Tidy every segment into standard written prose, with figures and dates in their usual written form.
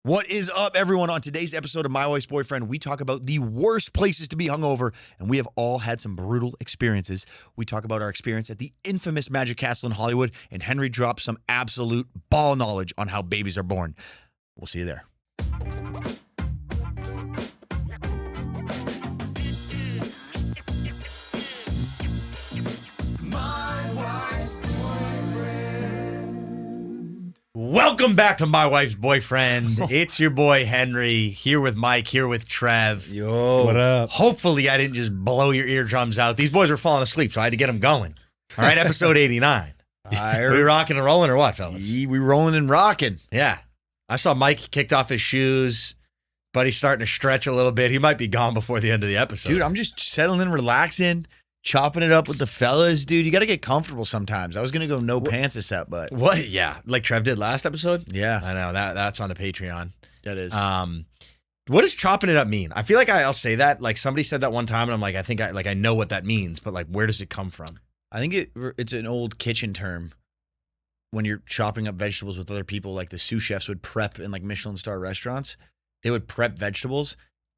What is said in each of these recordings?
What is up, everyone? On today's episode of My Wife's Boyfriend, we talk about the worst places to be hungover, and we have all had some brutal experiences. We talk about our experience at the infamous Magic Castle in Hollywood, and Henry drops some absolute ball knowledge on how babies are born. We'll see you there. Welcome back to My Wife's Boyfriend. It's your boy Henry, here with Mike, here with Trev. Yo. What up? Hopefully I didn't just blow your eardrums out. These boys were falling asleep, so I had to get them going. All right, episode 89. We rocking and rolling or what, fellas? We rolling and rocking. Yeah. I saw Mike kicked off his shoes, but he's starting to stretch a little bit. He might be gone before the end of the episode. Dude, I'm just settling in, relaxing, chopping it up with the fellas. Dude, you got to get comfortable sometimes. I was going to go no pants a set, but. What? Yeah. Like Trev did last episode? Yeah. I know. That's on the Patreon. That is. What does chopping it up mean? I feel like I'll say that. Like somebody said that one time, and I'm like, I know what that means, but like, where does it come from? I think it's an old kitchen term. When you're chopping up vegetables with other people, like the sous chefs would prep in like Michelin star restaurants, they would prep vegetables.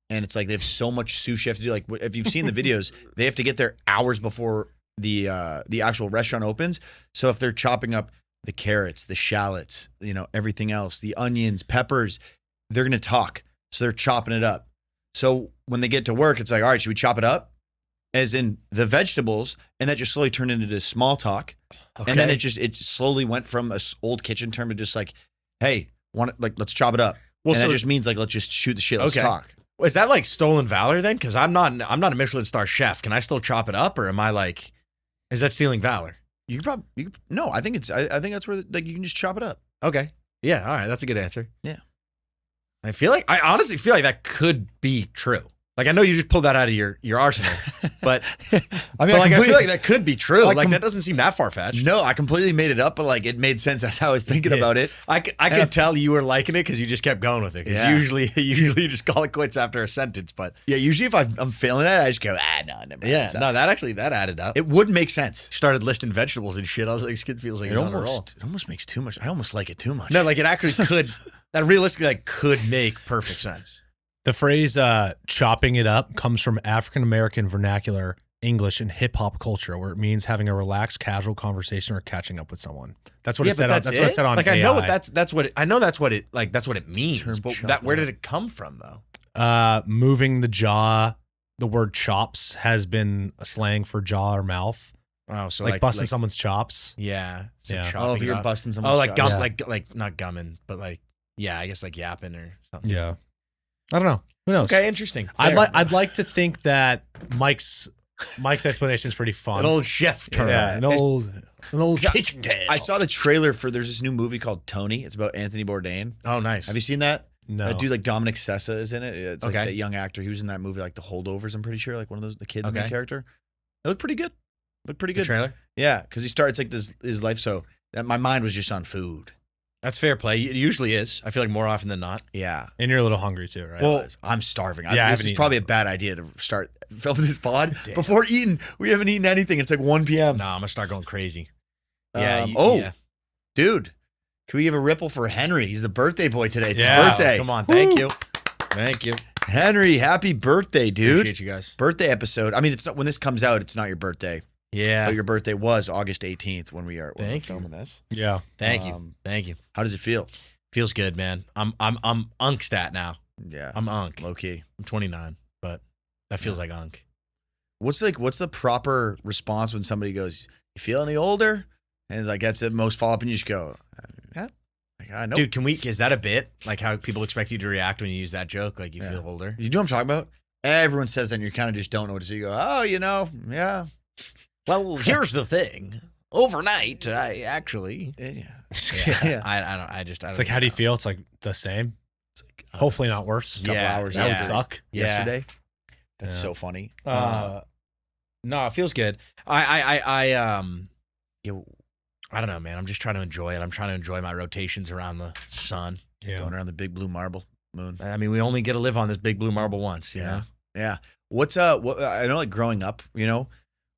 And it's like they have so much sous chef to do. Like if you've seen the videos, they have to get there hours before the actual restaurant opens. So if they're chopping up the carrots, the shallots, everything else, the onions, peppers, they're going to talk. So they're chopping it up. So when they get to work, it's like, all right, should we chop it up? As in the vegetables, and that just slowly turned into this small talk. Okay. And then it slowly went from a old kitchen term to just like, hey, let's chop it up. Well, and so that just means like, let's just shoot the shit. Let's talk. Is that like stolen valor then? Because I'm not a Michelin star chef. Can I still chop it up, or am I like, is that stealing valor? No. I think that's where like you can just chop it up. Okay. Yeah. All right. That's a good answer. Yeah. I honestly feel like that could be true. Like I know you just pulled that out of your arsenal, but I feel like that could be true. Like that doesn't seem that far fetched. No, I completely made it up, but like it made sense. That's how I was thinking about it. I could tell you were liking it because you just kept going with it. Because usually you just call it quits after a sentence. But yeah, usually if I'm failing at it, I just go no, never mind. Yeah, no, that added up. It would make sense. Started listing vegetables and shit. I was like, this kid feels like he's on a roll. It almost makes too much. I almost like it too much. No, like it actually could. That realistically like could make perfect sense. The phrase chopping it up comes from African-American vernacular English and hip-hop culture, where it means having a relaxed, casual conversation or catching up with someone. That's what it said. That's what it said on like AI. I know that's what it means. But where did it come from though? Moving the jaw. The word chops has been a slang for jaw or mouth. Oh, so like busting someone's chops. Yeah. So yeah. Oh, if you're busting someone's chops. like not gumming, but like I guess like yapping or something. Yeah. I don't know. Who knows? Okay, interesting. I'd like to think that Mike's explanation is pretty fun. An old chef term. Yeah, an old kitchen tale. I saw the trailer there's this new movie called Tony. It's about Anthony Bourdain. Oh, nice. Have you seen that? No. That dude like Dominic Sessa is in it. It's like that young actor. He was in that movie like The Holdovers, I'm pretty sure. Like one of those, the kid in the character. It looked pretty good. The trailer? Yeah, because he starts like his life. So my mind was just on food. That's fair play. It usually is. I feel like more often than not. Yeah. And you're a little hungry too, right? Well, I'm starving. This is probably a bad idea to start filming this pod. Damn. Before eating, we haven't eaten anything. It's like 1 p.m. No, I'm going to start going crazy. Dude. Can we give a ripple for Henry? He's the birthday boy today. It's his birthday. birthday. Come on. Thank you. Thank you. Henry, happy birthday, dude. Appreciate you guys. Birthday episode. I mean, it's not when this comes out, it's not your birthday. Yeah. But your birthday was August 18th when we're filming this. Yeah. Thank you. Thank you. How does it feel? Feels good, man. I'm unkstat now. Yeah. I'm unk. Low key. I'm 29, but that feels like unk. What's the proper response when somebody goes, "You feel any older?" And it's like that's the most follow up, and you just go, "Yeah." Like, nope. Dude, is that a bit? Like how people expect you to react when you use that joke? Like you feel older? You know what I'm talking about? Everyone says that, and you kind of just don't know what to say. You go, "Oh, yeah." Well, here's the thing. Overnight, I actually, I don't. It's like, how do you feel? It's like the same. It's like, hopefully not worse. A couple hours that would suck. Yesterday. That's so funny. No, it feels good. I don't know, man. I'm just trying to enjoy it. I'm trying to enjoy my rotations around the sun. Yeah. Going around the big blue marble moon. I mean, we only get to live on this big blue marble once, you know? Yeah. What I know, like growing up,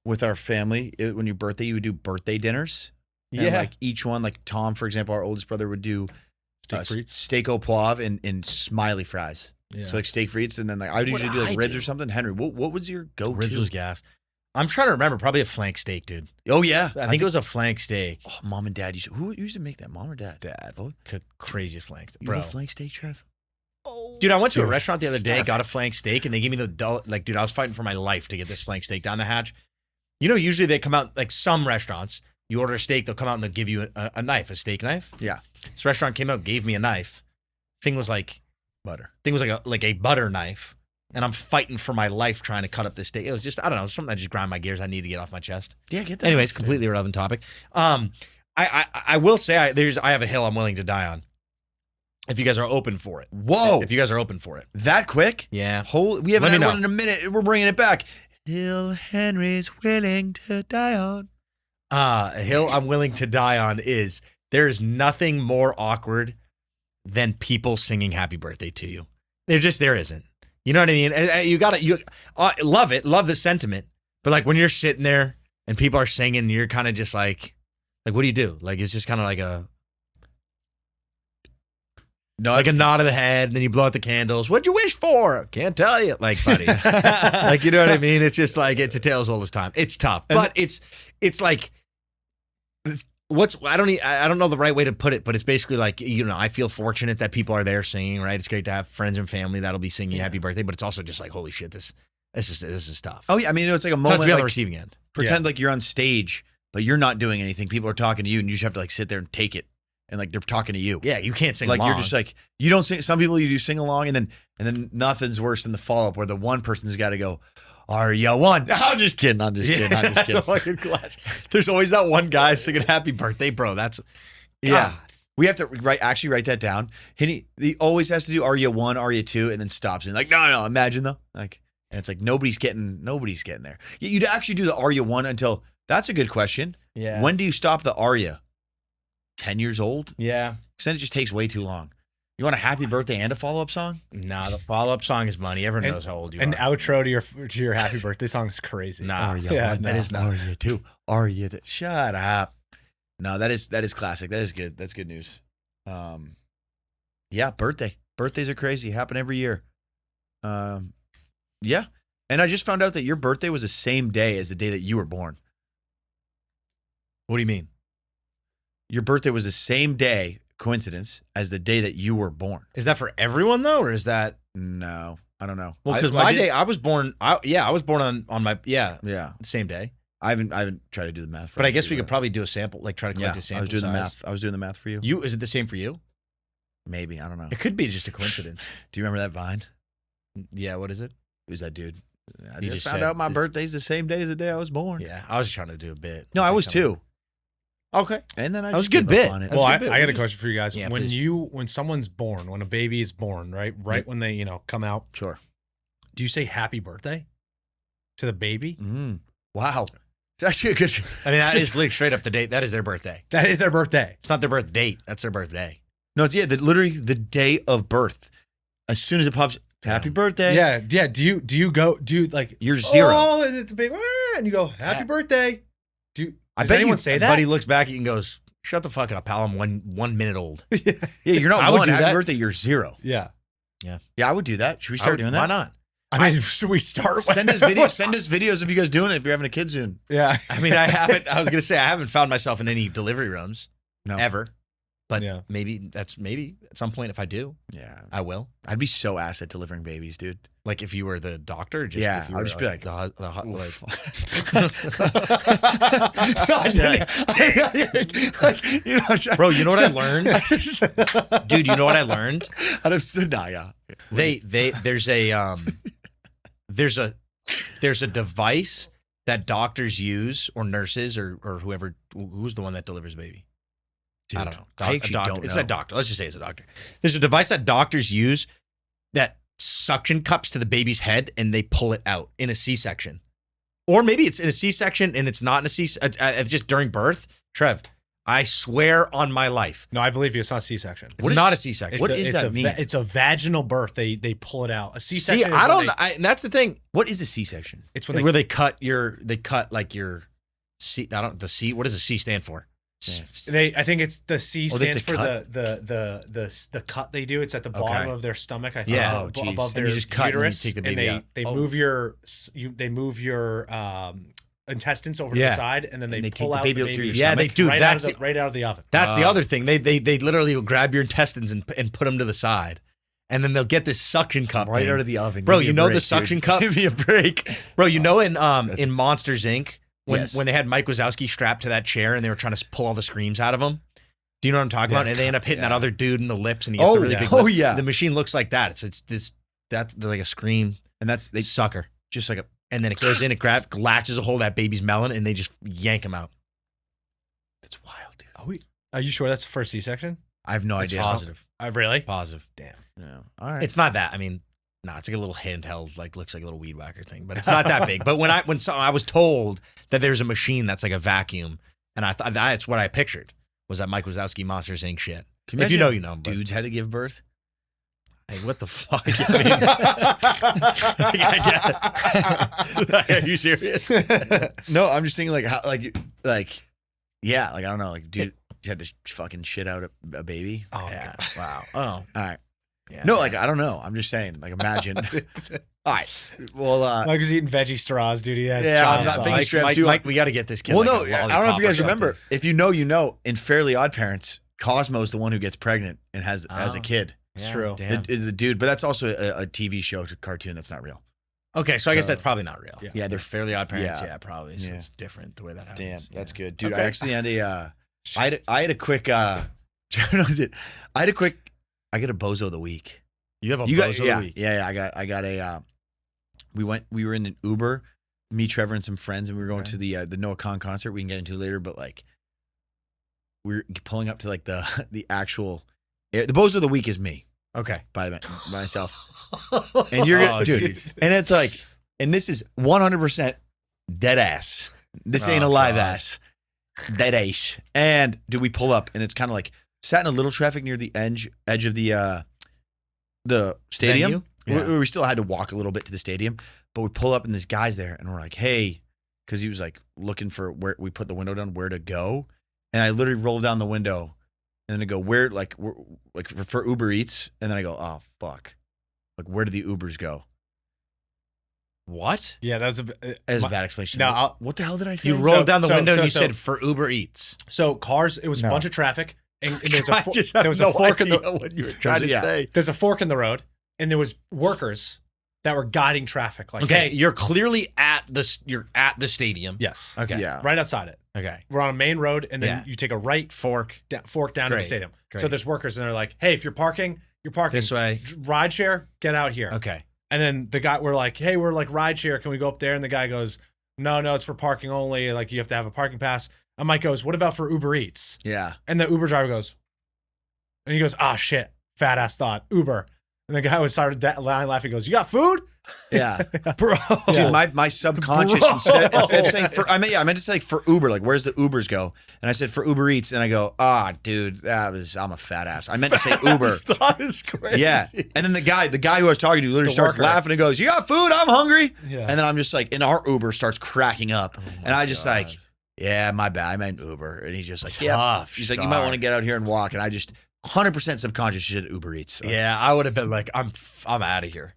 with our family, when your birthday, you would do birthday dinners. And like each one, like Tom, for example, our oldest brother would do Steak frites. steak au poivre, and smiley fries. Yeah. So like steak frites, and then like I would usually do like ribs or something. Henry, what was your go-to? Ribs was gas. I'm trying to remember. Probably a flank steak, dude. Oh yeah, I think it was a flank steak. Oh, mom and dad who used to make that? Mom or dad? Dad. Both? Crazy flank steak. You Bro. have a flank steak, Trev? Oh, dude, I went to a restaurant the other day, Steph. got a flank steak, and they gave me dude, I was fighting for my life to get this flank steak down the hatch. You know, usually they come out, like some restaurants, you order a steak, they'll come out and they'll give you a knife, a steak knife. Yeah. This restaurant came out, gave me a knife. Thing was like Butter. like a butter knife. And I'm fighting for my life trying to cut up this steak. It was just, I don't know, something that just grind my gears. I need to get off my chest. Yeah, get that. Anyways, completely irrelevant topic. I will say I have a hill I'm willing to die on. If you guys are open for it. Whoa. If you guys are open for it. That quick? Yeah. We haven't Let me had one know. in a minute. We're bringing it back. Hill Henry's willing to die on. A hill I'm willing to die on is there is nothing more awkward than people singing happy birthday to you. There isn't. You know what I mean? You love it, love the sentiment. But like when you're sitting there and people are singing, you're kind of just like what do you do? Like it's just kind of like a nod of the head, and then you blow out the candles. What'd you wish for? Can't tell you. Like, buddy. Like, you know what I mean? It's just like it's a tale as old as time. It's tough. But it's like I don't know the right way to put it, but it's basically like, you know, I feel fortunate that people are there singing, right? It's great to have friends and family that'll be singing happy birthday, but it's also just like, holy shit, this is tough. Oh yeah, I mean it's like a It's tough moment to be on the like, receiving end. pretend like you're on stage, but you're not doing anything. People are talking to you, and you just have to like sit there and take it, and like they're talking to you. Yeah, you can't sing Like along. you're just like you don't sing. Some people you do sing along, and then nothing's worse than the follow up where the one person's got to go, "Are you one?" I'm just kidding. I'm just kidding. Fucking class. There's always that one guy singing happy birthday, bro. That's Yeah. We have to write that down. He always has to do "Are you one? Are you two?" and then stops and like, no. Imagine though, like, and it's like nobody's getting there. You'd actually do the "Are you one?" until that's a good question. Yeah. When do you stop the "Are you"? 10 years old? Yeah. Because then it just takes way too long. You want a happy birthday and a follow up song? Nah, the follow-up song is money. Everyone knows how old you An are. outro to your happy birthday song is crazy. Nah. Are you Yeah, one? that is not. Are you two? Are you? Shut up. No, that is classic. That is good. That's good news. Yeah, birthday. Birthdays are crazy. Happen every year. Yeah. And I just found out that your birthday was the same day as the day that you were born. What do you mean? Your birthday was the same day, coincidence, as the day that you were born. Is that for everyone though, or is that? No, I don't know. Well, because my day, I was born. I was born on my Yeah, same day. I haven't tried to do the math. For But I you, guess we could probably do a sample, like try to collect a sample. I was doing the size. math. I was doing the math for you. Is it the same for you? Maybe, I don't know. It could be just a coincidence. Do you remember that Vine? Yeah. What is it? Who's that dude? I He just just found said out my this- birthday's the same day as the day I was born. Yeah. I was trying to do a bit. No, I was too. Okay. And then I That was just a good gave up bit. on it. Well, I good. got a question for you guys. Yeah, when please. someone's born, when a baby is born, right when they come out, Sure. do you say happy birthday to the baby? Wow. It's actually a good. I mean, that is like straight up the date. That is their birthday. That is their birthday. It's not their birth date. That's their birthday. No, it's literally the day of birth. As soon as it pops, happy birthday. Yeah. Do you like You're zero. Oh, it's a baby, and you go happy Yeah. birthday. Does bet anyone you- say that? Buddy looks back at you and goes, "Shut the fuck up, pal. I'm 1 minute old." Yeah, you're not I would one. do Happy that. birthday. You're zero. Yeah. Yeah, I would do that. Should we start doing that? Why not? I mean, should we start? Send us videos of you guys doing it if you're having a kid soon. Yeah. I mean, I was gonna say I haven't found myself in any delivery rooms No. ever, but Yeah. maybe at some point if I do, Yeah. I will. I'd be so ass at delivering babies, dude. Like if you were the doctor, just Yeah, if you I would were just be like, bro, you know what I learned, dude? You know what I learned? I'd have said, nah, yeah. There's a device that doctors use or nurses or who's the one that delivers a baby. Dude, I don't know. I actually A doctor. don't It's know. a doctor. Let's just say it's a doctor. There's a device that doctors use that suction cups to the baby's head and they pull it out in a C-section. Or maybe it's in a C-section and it's not in a C-section. Just during birth. Trev, I swear on my life. No, I believe you. It's not C-section. It's not a C-section. What does that mean? It's a vaginal birth. They pull it out. A See, C-section. I don't know. And that's the thing. What is a C-section? It's when Where they cut like your C. The C. What does a C stand for? I think it's the C Oh, they have stands to for cut? the cut they do. It's at the bottom of their stomach. I think. Yeah. Oh, geez. above And their you just cut and then you uterus, take the baby out. they Oh. move your intestines over to the side, and then they take pull the out baby the out through baby. your Yeah, they stomach? do. Right That's right out of the oven. That's the other thing. They literally will grab your intestines and put them to the side, and then they'll get this suction cup Right thing. out of the oven. Bro, Give me you a know break, the suction dude. cup? Give me a break. Bro, you know in Monsters Inc. Yes. when they had Mike Wazowski strapped to that chair and they were trying to pull all the screams out of him. Do you know what I'm talking about? And they end up hitting that other dude in the lips, and he gets a really big. Oh, lip. yeah. The machine looks like that. That's like a scream. And they Sucker. just like a. And then it goes in, it latches a hold of that baby's melon, and they just yank him out. That's wild, dude. Are you sure that's the first C-section? I have no It's idea. positive. Really? Positive. Damn. Yeah. All right. It's not that. I mean, no, it's like a little handheld, like looks like a little weed whacker thing, but it's not that big. But when I was told that there's a machine that's like a vacuum, and I thought that's what I pictured was that Mike Wazowski Monsters Inc. shit. Can If you know, imagine you know. But, dudes had to give birth. hey, what the fuck? I mean, are you serious? No, I'm just thinking like how yeah, like I don't know, like dude, you had to fucking shit out a baby. Oh, Yeah. God. Wow. Oh. All right. Yeah. No, like I don't know. I'm just saying, like imagine. All right. Well, Mike was eating veggie straws, dude. Yeah, I'm not thinking straight up too. Mike, we got to get this kid. well, like no, a I don't know if lollipop you or guys something. remember. If you know, you know. In Fairly Odd Parents, Cosmo's the one who gets pregnant and has as a kid. It's Yeah, true. Damn. Is the dude, but that's also a TV show, to cartoon that's not real. Okay, so I guess So- that's probably not real. Yeah. They're Fairly Odd Parents. Yeah. Yeah, probably. So Yeah. it's different the way that Damn, happens. that's Yeah. good, dude. Okay. I actually had I had a quick. I got a bozo of the week. You have a You got bozo yeah, week. yeah. I got a. We were in an Uber, me, Trevor, and some friends, and we were going to the Noah Khan concert. We can get into later, but like, we're pulling up to like the actual. The bozo of the week is me Okay. by myself, and you're gonna, Oh, dude, geez. and it's like, and this is 100% dead ass. This ain't a Oh, live God. ass, dead ass. And do we pull up, and it's kind of like sat in a little traffic near the edge of the stadium. Venue? Yeah. We still had to walk a little bit to the stadium, but we pull up and this guy's there, and we're like, hey, because he was like looking for where we put the window down, where to go, and I literally rolled down the window, and then I go where for Uber Eats, and then I go, oh fuck, like where do the Ubers go? What? Yeah, that's That is a bad explanation. No, I'll- what the hell did I say? You rolled down the so- window so- and you so- said for Uber Eats. So cars, it was No. a bunch of traffic, and there was I a just have there was no a fork in idea the what you were trying to Yeah. say. there's a fork in the road, and there was workers that were guiding traffic. Like, Okay, hey, you're clearly at the stadium. yes, Okay. Yeah. right outside it. Okay. We're on a main road, and then Yeah. you take a right Fork fork down to the Great. stadium. Great. So there's workers, and they're like, hey, if you're parking this way. ride share, get out here. Okay. And then the guy, we're like, hey, we're like ride share. Can we go up there? And the guy goes, no, it's for parking only. Like you have to have a parking pass. And Mike goes, what about for Uber Eats? Yeah. And the Uber driver goes, and he goes, ah, shit, fat ass thought, Uber. And the guy was started laughing. He goes, you got food? Yeah. Bro. Dude, my subconscious Bro. instead of saying I meant to say like for Uber, like where's the Ubers go? And I said for Uber Eats, and I go, dude, I'm a fat ass. I meant to say Uber. That is crazy. Yeah. And then the guy who I was talking to literally The starts worker. laughing and goes, you got food? I'm hungry. Yeah. And then I'm just like, and our Uber starts cracking up. Oh and I just like, yeah, my bad. I meant Uber. And he's just like, yeah. Tough He's like, you might start. want to get out here and walk. And I just 100% subconscious shit Uber Eats. So. Yeah, I would have been like, I'm out of here.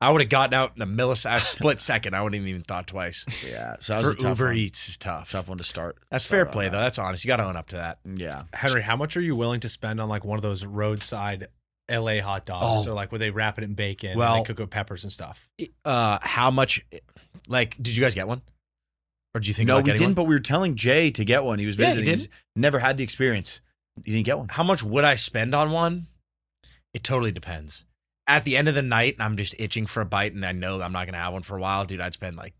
I would have gotten out in a split second. I wouldn't have even thought twice. Yeah. So that was For a tough Uber one. Eats is tough. Tough one to start. That's start fair on play that. though. That's honest. You got to own up to that. Yeah. Henry, how much are you willing to spend on like one of those roadside LA hot dogs? Oh. So like where they wrap it in bacon Well- and they cook with peppers and stuff. How much? Like, did you guys get one? Or did you think No, about we getting didn't, one? but we were telling Jay to get one. He was Yeah, he visiting. did. He's never had the experience. He didn't get one. How much would I spend on one? It totally depends. At the end of the night, and I'm just itching for a bite, and I know I'm not gonna have one for a while, dude. I'd spend like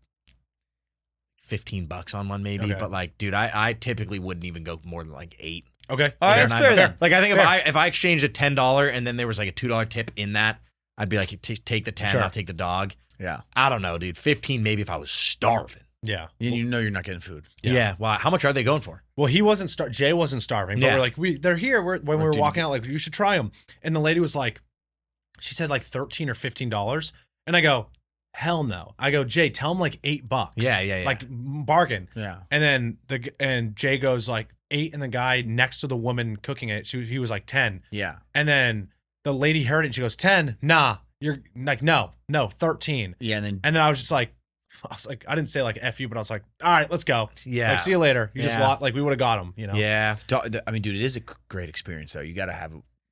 $15 on one, maybe. Okay. But like, dude, I typically wouldn't even go more than like 8. Okay. All right, Eight or that's nine fair bucks. then. Like, I think Fair. if I exchanged a $10 and then there was like a $2 tip in that, I'd be like, take the 10, Sure. I'll take the dog. Yeah. I don't know, dude. 15 maybe if I was starving. Yeah. You know you're not getting food. Yeah. Why? How much are they going for? Well, he wasn't Jay wasn't starving, but Yeah. we're like, they're here. When we were dude. walking out, like, you should try them. And the lady was like, she said like $13 or $15. And I go, hell no. I go, Jay, tell him like $8. Yeah. Like bargain. Yeah. And then Jay goes like 8, and the guy next to the woman cooking it, he was like 10. Yeah. And then the lady heard it and she goes, 10? Nah. You're like, no, 13. Yeah. And And then I was like, I didn't say like F you, but I was like, all right, let's go. Yeah. Like, see you later. You just Yeah. lost, like we would have got him, you know? Yeah. I mean, dude, it is a great experience though. You got to have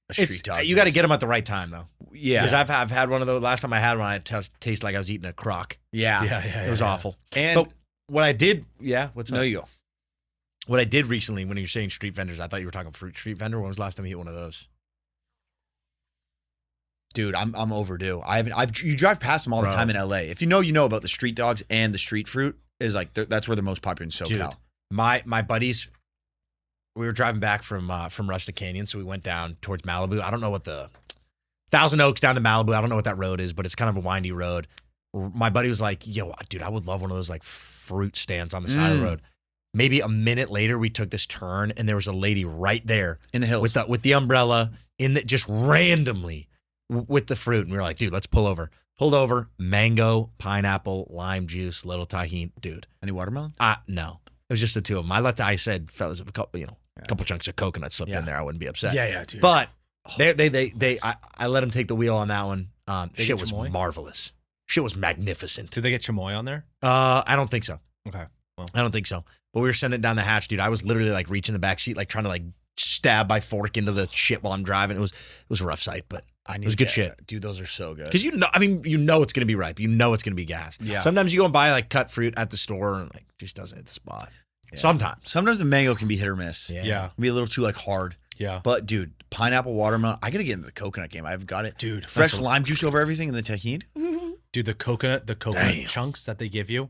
a street dog. You got to get them at the right time though. Yeah. Because I've had one of those. Last time I had one, it tasted like I was eating a crock. Yeah. It was awful. And But what I did, what's no, up? you go. What I did recently, when you're saying street vendors, I thought you were talking fruit street vendor. When was the last time you hit one of those? Dude, I'm overdue. You drive past them all the Bro. time in LA. If you know about the street dogs and the street fruit is like that's where they're most popular in SoCal. Dude, my buddies, we were driving back from Rustic Canyon, so we went down towards Malibu. I don't know what the Thousand Oaks down to Malibu. I don't know what that road is, but it's kind of a windy road. My buddy was like, "Yo, dude, I would love one of those like fruit stands on the side of the road." Maybe a minute later, we took this turn, and there was a lady right there in the hills with the umbrella just randomly with the fruit, and we were like, "Dude, let's pull over." Pulled over, mango, pineapple, lime juice, little tahini, dude. Any watermelon? No, it was just the two of them. I said, fellas, if a couple chunks of coconut slipped in there, I wouldn't be upset. Yeah, dude. But I let him take the wheel on that one. Shit was chamoy? marvelous. Shit was magnificent. Did they get chamoy on there? I don't think so. Okay. Well, I don't think so. But we were sending it down the hatch, dude. I was literally like reaching the back seat, like trying to like stab my fork into the shit while I'm driving. It was a rough sight, but it was good shit. Dude, those are so good. Because you know it's gonna be ripe. You know it's gonna be gas. Yeah. Sometimes you go and buy like cut fruit at the store and like just doesn't hit the spot. Yeah. Sometimes the mango can be hit or miss. yeah. Can be a little too like hard. Yeah. But dude, pineapple, watermelon, I gotta get into the coconut game. I've got it. Dude. Fresh lime juice over everything and the tahini. Dude, the coconut Damn. chunks that they give you,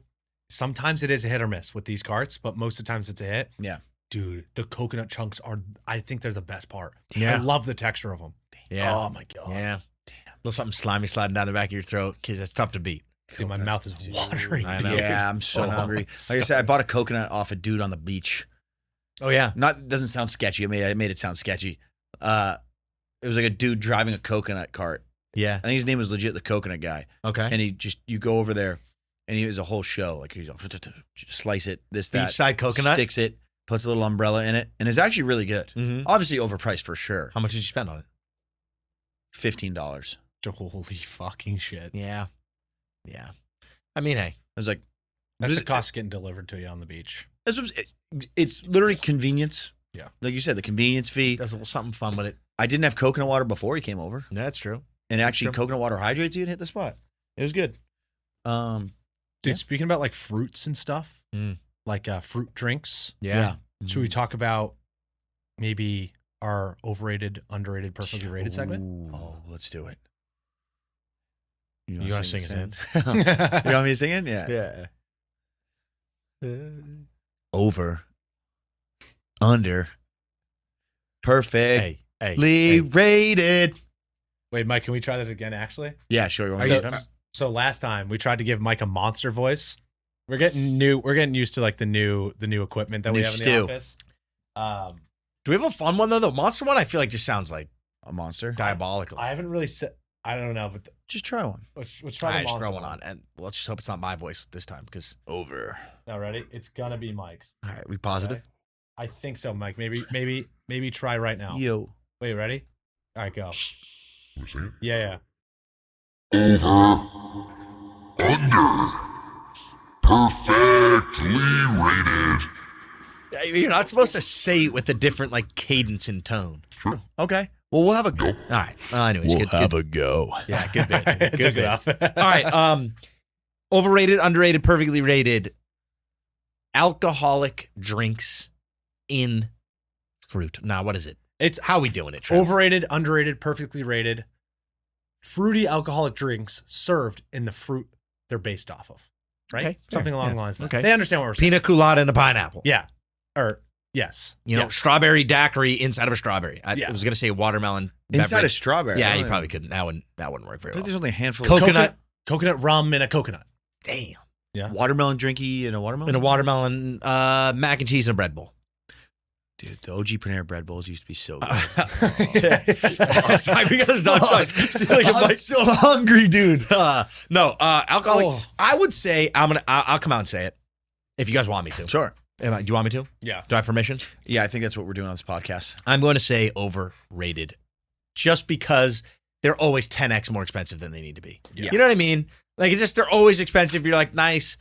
sometimes it is a hit or miss with these carts, but most of the times it's a hit. Yeah. Dude, the coconut chunks I think they're the best part. Yeah. I love the texture of them. Yeah. Oh my God. Yeah. Damn. A little something slimy sliding down the back of your throat, because it's tough to beat. Dude, my mouth is watering. I know. Yeah, I'm so hungry. Like I said, I bought a coconut off a dude on the beach. Oh yeah. Doesn't sound sketchy. I made it sound sketchy. It was like a dude driving a coconut cart. Yeah. I think his name was legit the coconut guy. Okay. And you go over there, and he was a whole show. Like he's slice it, this, that. Beachside coconut. Sticks it, puts a little umbrella in it, and it's actually really good. Mm-hmm. Obviously overpriced for sure. How much did you spend on it? $15. Holy fucking shit. Yeah. Yeah. I mean, hey. I was like, That's the cost of getting delivered to you on the beach. it's literally convenience. Yeah. Like you said, the convenience fee. Does a little something fun with it. I didn't have coconut water before he came over. That's true. And actually, True. coconut water hydrates you and hit the spot. It was good. Dude, Yeah. speaking about like fruits and stuff, Mm. like fruit drinks, Yeah. should we talk about maybe our overrated, underrated, perfectly rated segment? Ooh. Oh, let's do it. You want to sing it in? You want me to sing it? Yeah. Yeah. Over. Under. Perfectly Hey. rated. Wait, Mike, can we try that again, actually? Yeah, sure. You want me to So, do it? so last time we tried to give Mike a monster voice. We're getting used to like the new equipment that we New have in stew. the office. Do we have a fun one though? The monster one, I feel like just sounds like A monster? diabolical. I haven't really said. I don't know, but Just try one. let's try I the just monster throw one on, and let's just hope it's not my voice this time. Because Over. Now, ready? It's gonna be Mike's. all right, we positive. Okay? I think so, Mike. Maybe try right now. Yo. Wait, ready? All right, go. Sing it? Yeah. Over. Under. Perfectly rated. You're not supposed to say it with a different like cadence and tone. Sure. Okay. Well, we'll have a go. All right. Anyways, good. a go. Yeah, good bit. It's Good good bit. enough. All right. Overrated, underrated, perfectly rated. Alcoholic drinks in fruit. Now, what is it? It's How we doing it? Trev? overrated, underrated, perfectly rated. Fruity alcoholic drinks served in the fruit they're based off of. Right? Okay, Something fair, along yeah. the lines of that. Okay. They understand what we're saying. Pina colada and a pineapple. Yeah. Or yes. You know, Yes. strawberry daiquiri inside of a strawberry. I Yeah. was gonna say watermelon Inside beverage. of strawberry. Yeah, I you don't probably know. couldn't. That wouldn't work I very think well. there's only a handful Coconut rum in a coconut. Damn. Yeah. of watermelon drinky and a watermelon. And a watermelon, mac and cheese and a bread bowl. Dude, the OG Panera bread bowls used to be so good. Sorry, because not like, I'm so hungry, dude. alcoholic. Oh. I would say I'll come out and say it if you guys want me to. Sure. Do you want me to? Yeah. Do I have permission? Yeah, I think that's what we're doing on this podcast. I'm going to say overrated, just because they're always 10x more expensive than they need to be. Yeah. You know what I mean? Like it's just they're always expensive. You're like, nice.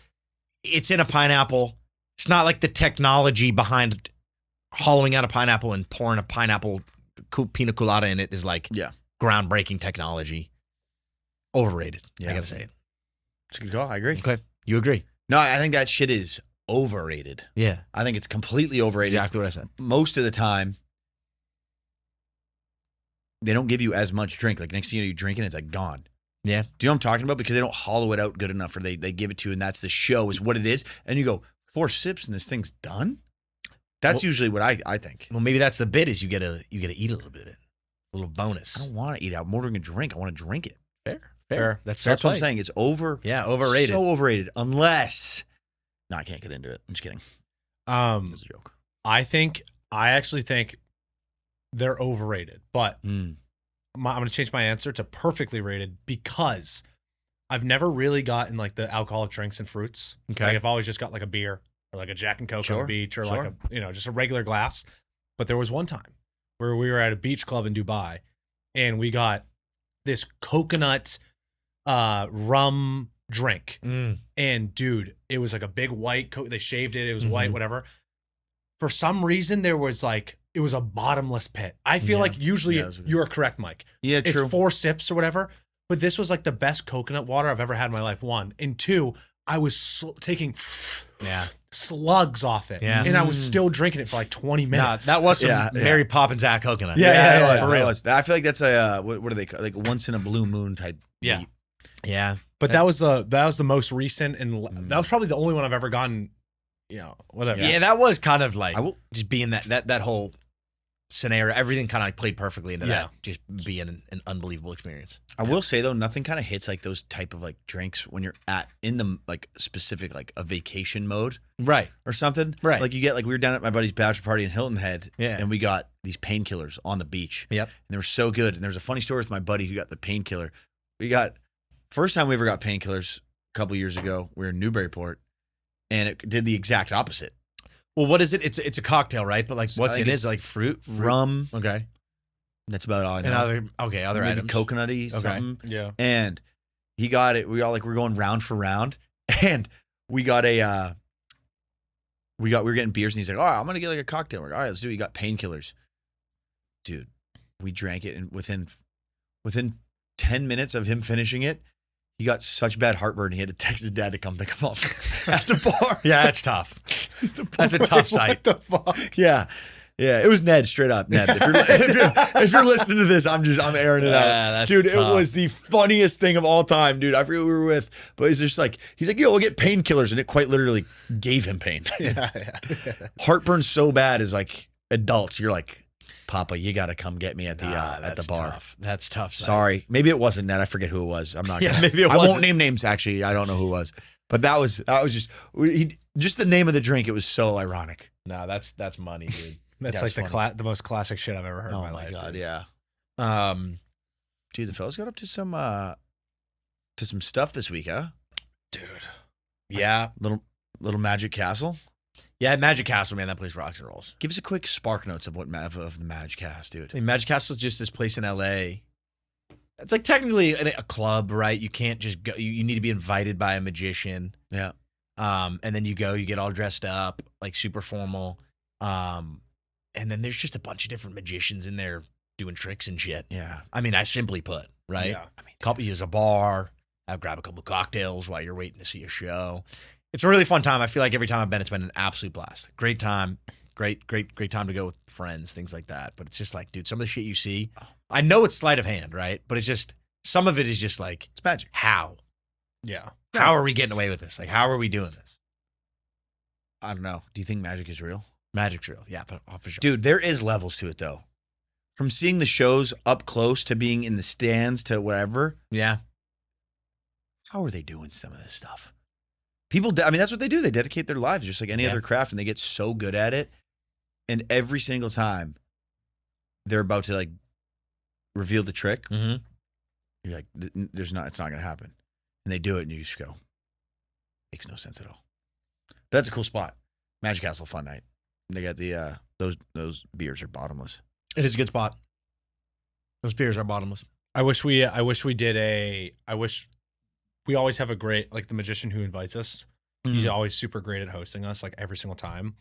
It's in a pineapple. It's not like the technology behind hollowing out a pineapple and pouring a pineapple pina colada in it is like groundbreaking technology. Overrated. Yeah. I gotta say it. It's a good call. I agree. Okay, you agree? No, I think that shit is overrated. Yeah, I think it's completely overrated. exactly what I said. Most of the time, they don't give you as much drink. Like next thing you know, you're drinking, it's like gone. Yeah. Do you know what I'm talking about? Because they don't hollow it out good enough, or they give it to you, and that's the show, is what it is. And you go 4 sips, and this thing's done. That's usually what I think. Well, maybe that's the bit is you gotta eat a little bit of it, a little bonus. I don't want to eat out. I'm ordering a drink. I want to drink it. Fair. That's That's what I'm saying. It's overrated. So overrated. Unless, no, I can't get into it. I'm just kidding. It's a joke. I actually think they're overrated, but Mm. I'm going to change my answer to perfectly rated because I've never really gotten like the alcoholic drinks and fruits. Okay. Like I've always just got like a beer or like a Jack and Coke on the beach or like just a regular glass. But there was one time where we were at a beach club in Dubai and we got this coconut rum drink. And dude, it was like a big white coat. They shaved it. It was white, whatever. For some reason, there was like, it was a bottomless pit. I feel like usually you are correct, Mike. Yeah, true. It's 4 sips or whatever. But this was like the best coconut water I've ever had in my life. 1. And 2, I was taking slugs off it. Yeah. And I was still drinking it for like 20 minutes. Nah, that was some Mary Poppins at coconut. For real. I feel like that's a what do they call, like once in a blue moon type. Yeah. beat. Yeah. But that was the most recent, and that was probably the only one I've ever gotten, whatever. Yeah, that was kind of like just being that whole scenario. Everything kind of like played perfectly into that. Just being an unbelievable experience. I will say though, nothing kind of hits like those type of like drinks when you're in the like specific like a vacation mode, Right. or something. Right. Like you get like we were down at my buddy's bachelor party in Hilton Head, and we got these painkillers on the beach. Yep. And they were so good. And there's a funny story with my buddy who got the painkiller. First time we ever got painkillers a couple years ago, we were in Newburyport, and it did the exact opposite. Well, what is it? It's a cocktail, right? But like, what's in it? Is it like fruit, rum. Okay. That's about all I know. And other Maybe items. coconutty, something. Yeah. And he got it. We all we're going round for round, and we got we were getting beers, and he's like, "Oh, I'm gonna get like a cocktail." We're like, "All right, let's do it." You got painkillers, dude. We drank it, and within 10 minutes of him finishing it, he got such bad heartburn he had to text his dad to come pick him up at the bar. Yeah, that's tough. That's a tough sight. What the fuck? Yeah. It was Ned, straight up. Ned, if you're listening to this, I'm airing it out. That's dude, tough. it was the funniest thing of all time, dude. I forget who we were with, but he's just like, yo, we'll get painkillers, and it quite literally gave him pain. Heartburn so bad is like adults. You're like, Papa, you got to come get me at the bar. Tough. That's tough. Sorry, maybe it wasn't Ned. I forget who it was. I'm not. Yeah, gonna, maybe it I wasn't. won't name names. Actually, I don't know who it was. But that was just the name of the drink. It was so ironic. No, that's money, dude. That's like the most classic shit I've ever heard in my life. Oh my god, dude. yeah. Dude, the fellas got up to some stuff this week, huh? Dude. Yeah. Little Magic Castle. Yeah, Magic Castle, man, that place rocks and rolls. Give us a quick spark notes of of the Magic Castle, dude. I mean, Magic Castle is just this place in LA. It's like technically a club, right? You can't just go. You need to be invited by a magician. Yeah. And then you go, you get all dressed up, like super formal. And then there's just a bunch of different magicians in there doing tricks and shit. Yeah. I mean, I simply put, right? Yeah. I mean, use a bar, grab a couple of cocktails while you're waiting to see a show. It's a really fun time. I feel like every time I've been, it's been an absolute blast. Great time. Great time to go with friends, things like that. But it's just like, dude, some of the shit you see, I know it's sleight of hand, right? But it's just, some of it is just like, It's magic. how? Yeah. How are we getting away with this? Like, how are we doing this? I don't know. Do you think magic is real? Magic's real. Yeah, for sure. Dude, there is levels to it, though. From seeing the shows up close to being in the stands to whatever. Yeah. How are they doing some of this stuff? People, I mean, that's what they do. They dedicate their lives just like any other craft, and they get so good at it. And every single time they're about to like reveal the trick, Mm-hmm. you're like, it's not going to happen. And they do it and you just go, makes no sense at all. But that's a cool spot. Magic Castle, fun night. They got the, those beers are bottomless. It is a good spot. Those beers are bottomless. I wish we always have a great, like the magician who invites us. He's always super great at hosting us, like every single time.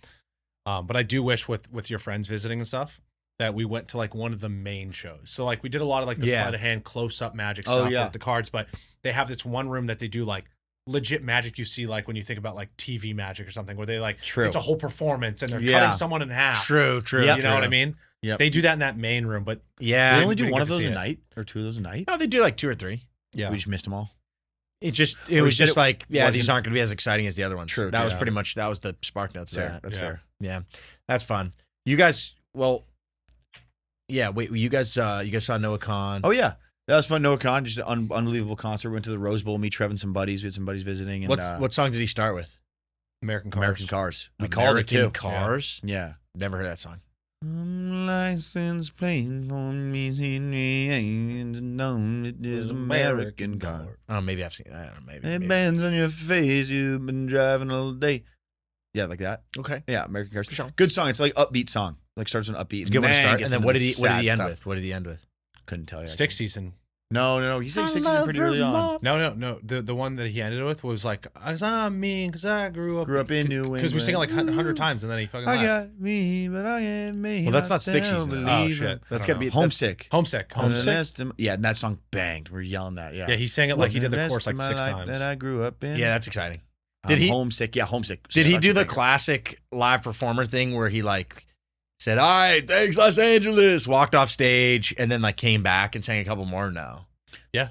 But I do wish with your friends visiting and stuff that we went to like one of the main shows. So like we did a lot of like the sleight of hand close up magic stuff with the cards, but they have this one room that they do like legit magic you see like when you think about like TV magic or something where they like it's a whole performance and they're cutting someone in half. True. You know what I mean? Yep. They do that in that main room, but Do they only do one of those a night or two of those a night? No, they do like 2 or 3. yeah. We just missed them all. It Or was you just said it like, these wasn't- aren't going to be as exciting as the other ones. True, That was yeah. pretty much, that was the spark notes there. That's fair. Yeah. That's fun. You guys, wait, you guys saw Noah Khan. Oh, yeah. That was fun. Noah Khan, just an unbelievable concert. Went to the Rose Bowl, me, Trev, and some buddies. We had some buddies visiting. And What song did he start with? American Cars. American Cars. We called it, too. American Cars? Yeah. Never heard that song. License plate for me, see me, ain't known it is American car. Oh, maybe I've seen that. I don't know, It maybe. bands on your face, you've been driving all day. Yeah, like that. Okay. Yeah, American Cars. Good song. Good song. It's like upbeat song. Like starts on upbeat. It's a good one to Man, start. gets And then into what the did he sad end stuff. with? What did he end with? Couldn't tell you. Stick season. No. He sang Six Season pretty early on. No. The one that he ended it with was like, "Cause I'm mean, cause I grew up in New England. Because we sang it like 100 times, and then he fucking I left. got me, but I ain't me. Well, that's not Stick myself Season. Oh, believing. shit. That's I got to don't be know. Homesick. Homesick. Yeah, and that song banged. We're yelling that. Yeah. Yeah, he sang it like he did the rest chorus of like my 6 life times. that I grew up in. Yeah, that's exciting. I'm Did he- homesick? Yeah, homesick. Did he Such do a the banger. classic live performer thing where he like said, "All right, thanks Los Angeles," walked off stage, and then like came back and sang a couple more? No.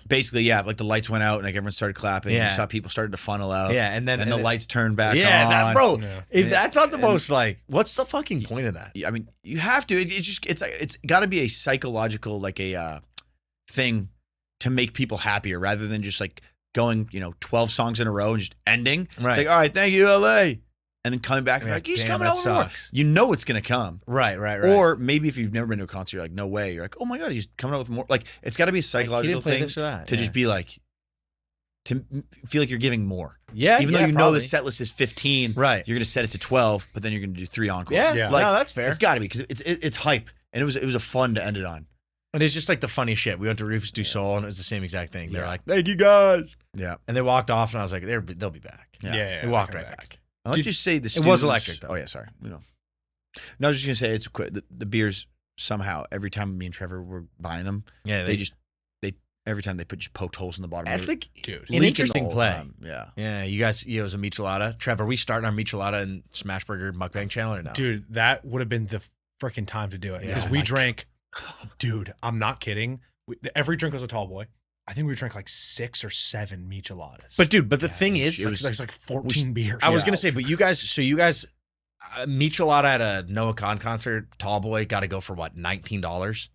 Basically, yeah. Like the lights went out and like everyone started clapping. Yeah. You saw people started to funnel out. Yeah, and then the lights turned back on. Yeah, bro. Yeah. If Yeah. that's not the And- most like, what's the fucking point of that? I mean, you have to. It's got to be a psychological like a thing to make people happier rather than just like going 12 songs in a row and just ending. Right. It's like, all right, thank you, LA, and then coming back and Yeah, like he's damn, coming that out with more. sucks. You know it's gonna come. Right. Or maybe if you've never been to a concert, you're like, no way. You're like, oh my god, he's coming out with more. Like it's got to be a psychological thing to just be like to feel like you're giving more. yeah, Even though you know the set list is 15, Right. You're gonna set it to 12, but then you're gonna do 3 encores. Yeah, Yeah. Like, no, that's fair. It's got to be because it's hype, and it was a fun to end it on. And it's just like the funny shit. We went to Rufus Du Sol, and it was the same exact thing. They're Yeah. like, "Thank you guys," Yeah. and they walked off, and I was like, "They'll be back." Yeah. They walked come right back. I'll Dude, just say the it students, was electric, though. Oh yeah, sorry. No, I was just gonna say it's quick. The beers somehow every time me and Trevor were buying them, Yeah, they every time they just poked holes in the bottom. That's of like Dude. an leaking the interesting whole play. time. Yeah. Yeah, you guys, it was a Michelada. Trevor, we starting our Michelada and Smashburger mukbang channel or no? Dude, that would have been the freaking time to do it. Yeah. Because Oh we my drank, dude, I'm not kidding. Every drink was a tall boy. I think we drank like 6 or 7 micheladas. But the thing is, it was- That's like 14 beers. I was Yeah. gonna say, but you guys, Michelada at a Noah Khan concert, tall boy, got to go for what, $19?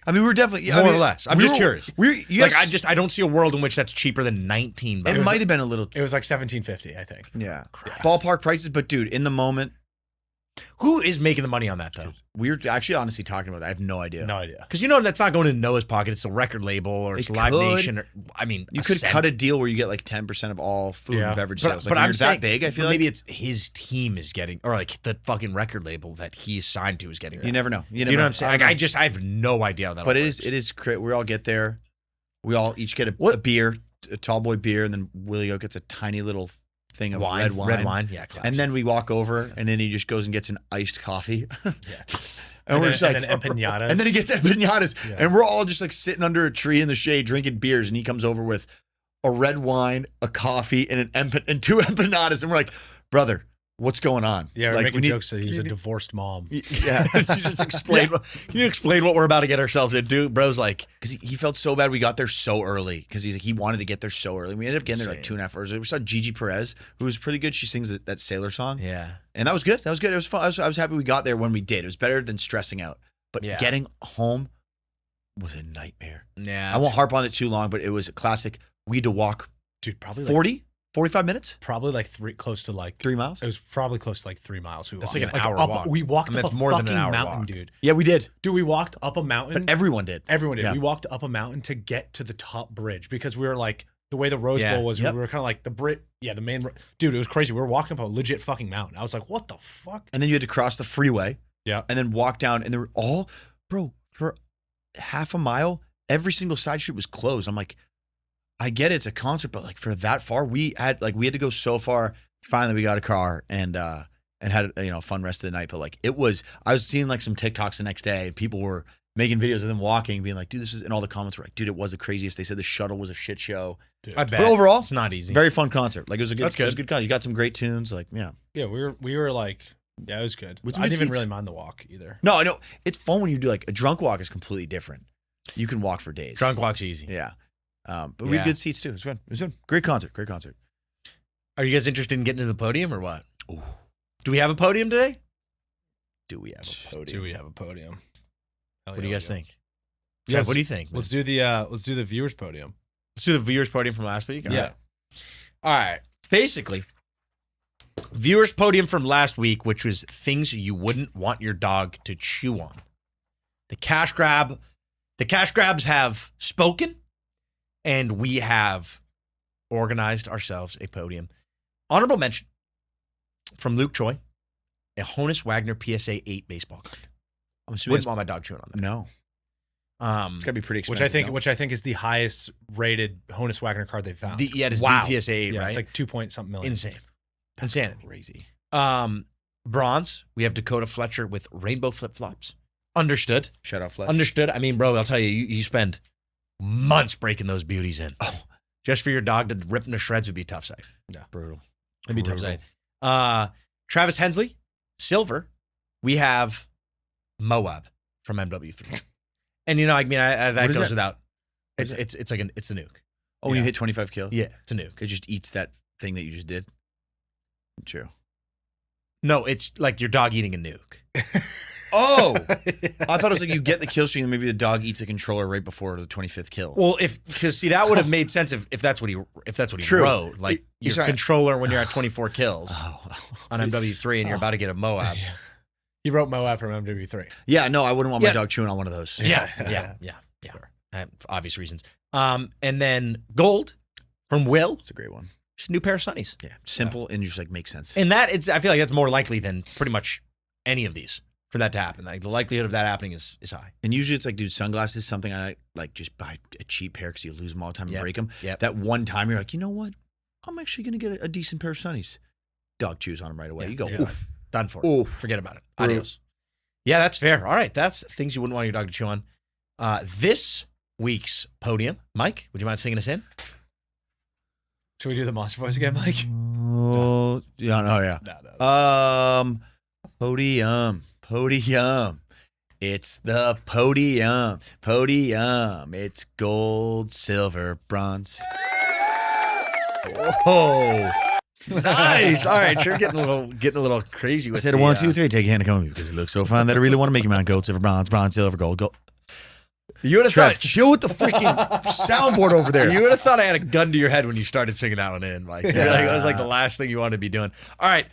I mean, we were definitely More or less. I'm just curious. I don't see a world in which that's cheaper than $19. It might have been a little. It was like $17.50, I think. Yeah. Ballpark prices, but dude, in the moment, Who is making the money on that though? we were actually honestly talking about that. I have no idea. No idea. Because that's not going in Noah's pocket. It's a record label or it's It Live could. Nation. Or, I mean, You a could cent. cut a deal where you get like 10% of all food Yeah. and beverage But, sales. but Like, I'm you're saying that big. I feel maybe like it's his team is getting, or like the fucking record label that he's signed to is getting. That. you never know. You Do you know what I'm saying? Like, don't know. I have no idea how that. But all it works. is. We all get there. We all each get a What- beer, a tall boy beer, and then Willie O gets a tiny little thing of red wine. Red wine, yeah. Classic. And then we walk over, and then he just goes and gets an iced coffee. Yeah. And we're just like, then empanadas. and then he gets empanadas, Yeah. and we're all just like sitting under a tree in the shade drinking beers, and he comes over with a red wine, a coffee, and and 2 empanadas, and we're like, brother, what's going on? Yeah, we're like, making we need- jokes that he's a divorced mom. Yeah, you just explain. Can you explain what we're about to get ourselves into? Bro's like, because he felt so bad we got there so early because he wanted to get there so early. We ended up getting there like 2.5 hours. We saw Gigi Perez, who was pretty good. She sings that Sailor song. yeah. And that was good. That was good. It was fun. I was happy we got there when we did. It was better than stressing out. But Yeah. getting home was a nightmare. Yeah. I won't harp on it too long, but it was a classic. We had to walk Dude, probably like 40, 45 minutes? Probably like close to like 3 miles? It was probably close to like 3 miles. That's walked. like an hour up, walk. We walked I mean, up that's a more than an fucking hour mountain, walk. dude. Yeah, we did. Dude, we walked up a mountain. But everyone did. Everyone did. Yeah. We walked up a mountain to get to the top bridge because we were like the way the Rose Bowl was. Yep. We were kind of like the main. Dude, it was crazy. We were walking up a legit fucking mountain. I was like, what the fuck? And then you had to cross the freeway. Yeah. And then walk down, and they were all, bro, for half a mile, every single side street was closed. I'm like, I get it, it's a concert, but like for that far, we had to go so far. Finally, we got a car and had a fun rest of the night. But like I was seeing like some TikToks the next day, and people were making videos of them walking, being like, dude, this is, and all the comments were like, dude, it was the craziest. They said the shuttle was a shit show. Dude. I bet. But overall, it's not easy. very fun concert. Like it was a good, That's good. It was a good concert. You got some great tunes. Like yeah. Yeah, we were like, yeah, it was good. With I some didn't good even seats. really mind the walk either. No, I know it's fun when you do like a drunk walk is completely different. You can walk for days. Drunk walk's easy. Yeah. But we had good seats too. It was fun. It was fun. Great concert. Great concert. Are you guys interested in getting to the podium or what? Ooh. Do we have a podium today? Do we have a podium? Do we have a podium? Hell What yeah, do you guys we think? Yes. Jeff, what do you think? Let's do the viewers podium. Let's do the viewers podium from last week. All Yeah. right. All right. Basically, viewers podium from last week, which was things you wouldn't want your dog to chew on. The cash grabs have spoken, and we have organized ourselves a podium. Honorable mention from Luke Choi, a Honus Wagner PSA 8 baseball card. I'm assuming Wouldn't want my dog chewing on that. no. It's gotta be pretty expensive. Which I think is the highest rated Honus Wagner card they've found. It is Wow. the PSA 8, yeah, right? it's like 2 point something million. Insane. Insanity. crazy. Bronze, we have Dakota Fletcher with rainbow flip-flops. Understood. Shout out Fletch. Understood. I mean, bro, I'll tell you, you spend months breaking those beauties in. Oh. Just for your dog to rip them to shreds would be a tough sight. Brutal. It'd be a tough Brutal. sight. Travis Hensley, silver. We have Moab from MW3. And I mean, that What is goes that? without. What is It's like it's the nuke. Oh, when Yeah. you hit 25 kills? Yeah, it's a nuke. It just eats that thing that you just did. True. No, it's like your dog eating a nuke. Oh, I thought it was like you get the kill streak and maybe the dog eats the controller right before the 25th kill. Well, because that would have made sense if that's what he True. wrote. Like He's your right. controller when you're at 24 kills Oh. on MW3 and you're about to get a Moab. Yeah. He wrote Moab from MW3. Yeah, no, I wouldn't want my Yeah. dog chewing on one of those. Yeah. For obvious reasons. And then gold from Will, It's a great one. just a new pair of sunnies. Yeah. Simple and just like makes sense. And I feel like that's more likely than pretty much any of these for that to happen. Like the likelihood of that happening is high. And usually it's like, dude, sunglasses, something I like just buy a cheap pair because you lose them all the time and Yep. break them. Yep. That one time you're like, you know what? I'm actually going to get a decent pair of sunnies. Dog chews on them right away. Yeah. You go, Yeah. oof. Done for. Oof. Forget about it. Brutal. Adios. Yeah, that's fair. All right. That's things you wouldn't want your dog to chew on. This week's podium. Mike, would you mind singing us in? Should we do the monster voice again, Mike? Oh, yeah, no, yeah. No. Podium. It's the podium. It's gold, silver, bronze. Whoa. Nice. All right. You're getting a little crazy with Instead of 1, 2, 3, take a hand and come with me because it looks so fun that I really want to make you mine. Gold, silver, bronze, silver, gold. You would have Trev, thought chill with the freaking soundboard over there. You would have thought I had a gun to your head when you started singing that one in. Like, that was like the last thing you wanted to be doing. All right.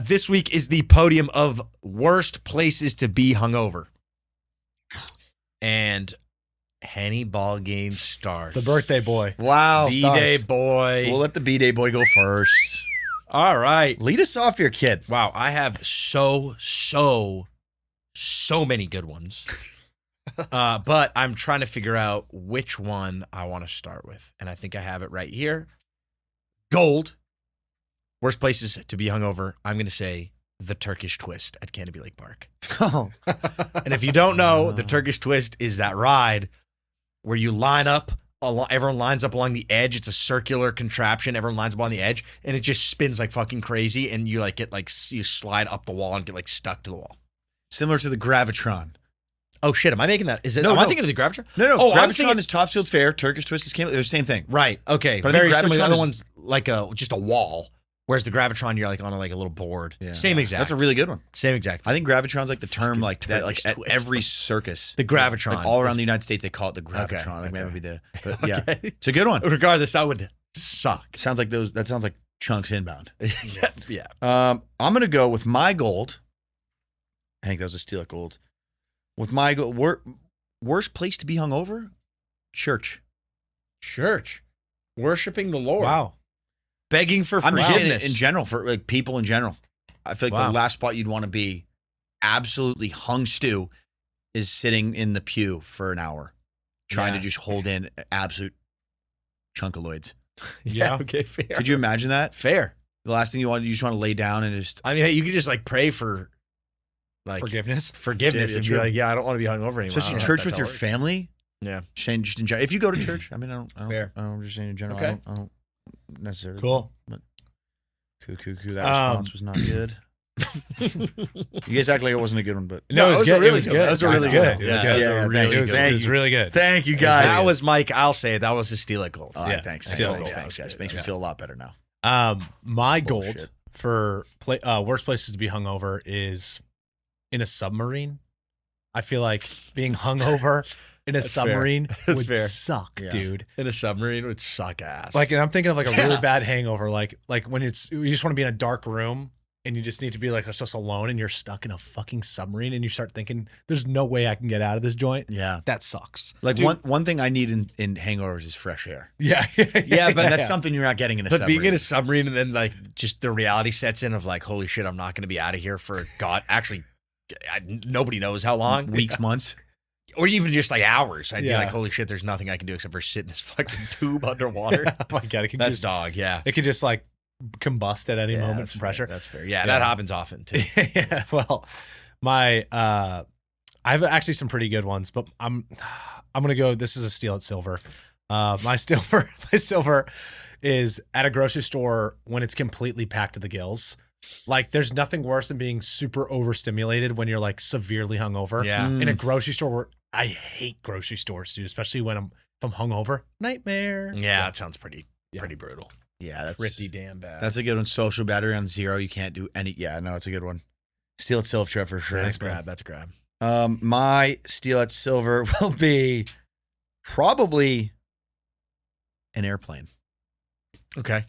This week is the podium of worst places to be hungover. And Henny ball game starts. The birthday boy. Wow. B-Day boy. We'll let the B-Day boy go first. All right. Lead us off here, kid. Wow. I have so many good ones. But I'm trying to figure out which one I want to start with. And I think I have it right here. Gold. Worst places to be hungover. I'm going to say the Turkish Twist at Canopy Lake Park. Oh. And if you don't know, the Turkish Twist is that ride where you line up, everyone lines up along the edge. It's a circular contraption. Everyone lines up on the edge, and it just spins like fucking crazy. And you you slide up the wall and get like stuck to the wall. Similar to the Gravitron. Oh shit! Am I making that? Is it? No, am I no. thinking of the Gravitron? No. Oh, I'm Gravitron thinking- is Topsfield Fair. Turkish Twist is They're the same thing. Right. Okay. But I think Very similar. The Gravitron other is- one's like just a wall, whereas the Gravitron you're like on a little board. Yeah. Same exact. That's a really good one. Same exact. I think Gravitron's like the term like that, like Turkish at Twist. every circus. The Gravitron Like all around is- the United States, they call it the Gravitron. Okay, Like okay. maybe but yeah, it's a good one. Regardless, I would suck. Sounds like that sounds like chunks inbound. Yeah. I'm gonna go with my gold. I think that was a steal at gold. With my gold, worst place to be hungover? Church. Church. Worshiping the Lord. Wow. Begging for I'm just saying forgiveness. it in general, for like people in general. I feel like Wow. the last spot you'd want to be absolutely hung stew is sitting in the pew for an hour, trying to just hold in absolute chunkaloids. Yeah. Okay, fair. Could you imagine that? Fair. The last thing you just want to lay down and just. I mean, you could just like pray for like Forgiveness. forgiveness and be True. like, yeah, I don't want to be hungover anymore. Especially I in don't know church if with that's your how it works. family. Yeah. Shane, just in general. If you go to church, I mean, I don't Fair. I'm just saying in general. Okay. I don't necessarily. Cool. Cool. That response was not good. You guys act like it wasn't a good one, but No, it was that good. It was good. That was really good. It was Yeah, good. yeah, It was thank you. really good. Thank you guys. That was Mike. I'll say it. That was a steal at gold. All right, thanks, Still guys. gold. Makes me feel a lot better now. My Bullshit. gold for worst places to be hungover is in a submarine. I feel like being hungover in a That's fair. submarine That's would fair. suck, Yeah. dude. In a submarine would suck ass. Like, and I'm thinking of like a really bad hangover, like when you just want to be in a dark room and you just need to be like just alone and you're stuck in a fucking submarine and you start thinking, there's no way I can get out of this joint. Yeah. That sucks. Like Dude. one thing I need in hangovers is fresh air. Yeah. Yeah, but that's something you're not getting in a but submarine. being in a submarine and then like just the reality sets in of like, holy shit, I'm not going to be out of here for nobody knows how long. weeks, months. Or even just like hours. I'd be Yeah. like, holy shit, there's nothing I can do except for sit in this fucking tube underwater. Oh my God. That's dog. Yeah. It could just like combust at any moment that's from fair. pressure. That's fair. Yeah, Yeah. that happens often too. Yeah, well, my I have actually some pretty good ones, but I'm gonna go. This is a steal at silver. My silver is at a grocery store when it's completely packed to the gills. Like, there's nothing worse than being super overstimulated when you're like severely hungover. Yeah. In a grocery store, where I hate grocery stores, dude, especially when if I'm hungover. Nightmare. Yeah, that sounds pretty Yeah. brutal. Yeah, that's Pretty damn bad. That's a good one. Social battery on 0. You can't do any. Yeah, no, it's a good one. Steal at silver for sure. That's a grab. That's a grab. My steal at silver will be probably an airplane. Okay.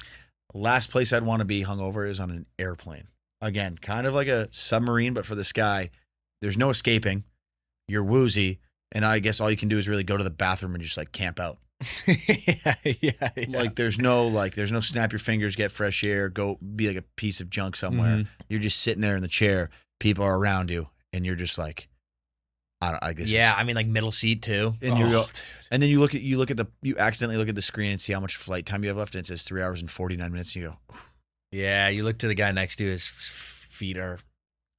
Last place I'd want to be hungover is on an airplane. Again, kind of like a submarine, but for the sky. There's no escaping. You're woozy, and I guess all you can do is really go to the bathroom and just like camp out. yeah. Like there's no snap your fingers, get fresh air, go be like a piece of junk somewhere. Mhm. You're just sitting there in the chair. People are around you, and you're just like, I guess. Yeah, I mean like middle seat too. And you go, dude. and then you accidentally look at the screen and see how much flight time you have left, and it says 3 hours and 49 minutes. And you go, Yeah, you look to the guy next to you, his feet are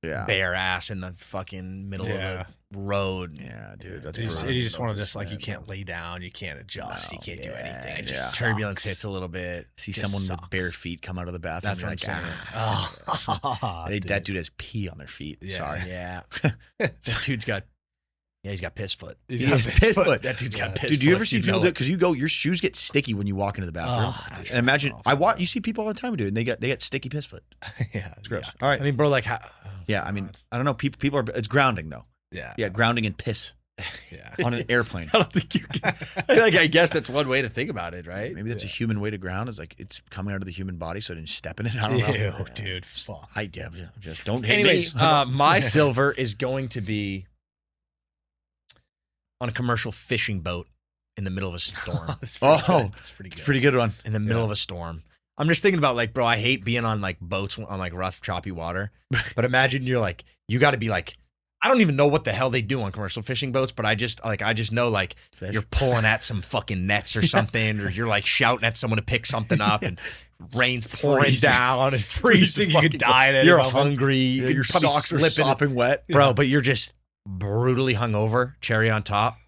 yeah, bare ass in the fucking middle Yeah. of the road. yeah, dude, that's You just, brutal. you just want to just like, you can't lay down, you can't adjust, you can't do anything. It just Turbulence sucks. hits a little bit. See just someone sucks. with bare feet come out of the bathroom. That's you're what like, I'm saying. Oh, that dude has pee on their feet. Yeah. Sorry. Yeah. That dude's got he's got piss foot. He's He got has piss piss foot. foot. That dude's got piss Dude, do you foot. ever see people know do it? it. Because your shoes get sticky when you walk into the bathroom. Oh, dude. And imagine, you see people all the time who do it, and they get sticky piss foot. Yeah, It's gross. Yeah. All right. I mean, bro, like how Yeah, I mean, I don't know. People are. It's grounding though. Yeah. Yeah, grounding and piss Yeah. on an airplane. I don't think you can like I guess that's one way to think about it, right? Maybe that's a human way to ground. Is like it's coming out of the human body, so I didn't step in it. I don't know. Ew, dude. Fuck. Just don't hit Anyways, me. my silver is going to be on a commercial fishing boat in the middle of a storm. That's pretty Oh, good. That's pretty good. It's a pretty good one. In the middle of a storm. I'm just thinking about like, bro, I hate being on like boats on like rough, choppy water. But imagine you're like, you got to be like, I don't even know what the hell they do on commercial fishing boats, but I just know like Fish. you're pulling at some fucking nets or something, or you're like shouting at someone to pick something up, and rain's pouring freezing. down, and It's freezing. You could die at any You're moment. hungry. You Your probably socks are slipping. sopping wet. Bro, but you're just brutally hungover, cherry on top.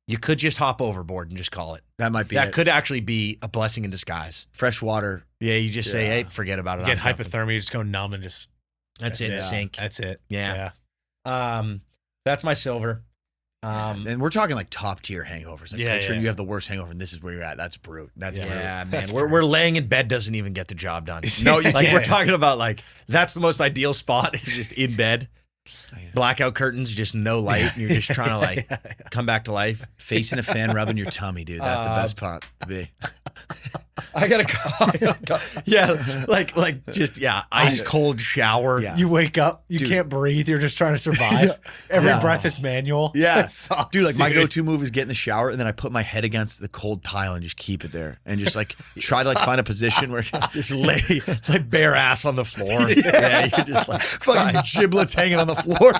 You could just hop overboard and just call it. That might be That it. could actually be a blessing in disguise. Fresh water. Yeah, you just say, Yeah. hey, forget about it. You get I'm jumping. hypothermia, you just go numb and just. That's it, it. sink. That's it. Yeah. That's my silver. And we're talking like top tier hangovers. Like Yeah, picture yeah. you have the worst hangover, and this is where you're at. That's brute. That's brute. Yeah, man. That's We're laying in bed doesn't even get the job done. No, you like can't. we're talking about like that's the most ideal spot is just in bed. Blackout curtains, just no light, and you're just trying to like come back to life. Facing a fan, rubbing your tummy, dude. That's the best spot to be. I gotta yeah, just ice cold shower. Yeah. You wake up, you can't breathe. You're just trying to survive. Every breath is manual. Yeah. It sucks, Dude, like my go-to move is get in the shower and then I put my head against the cold tile and just keep it there and just like try to like find a position where Just lay like bare ass on the floor. Yeah, you just like fucking giblets hanging on the floor.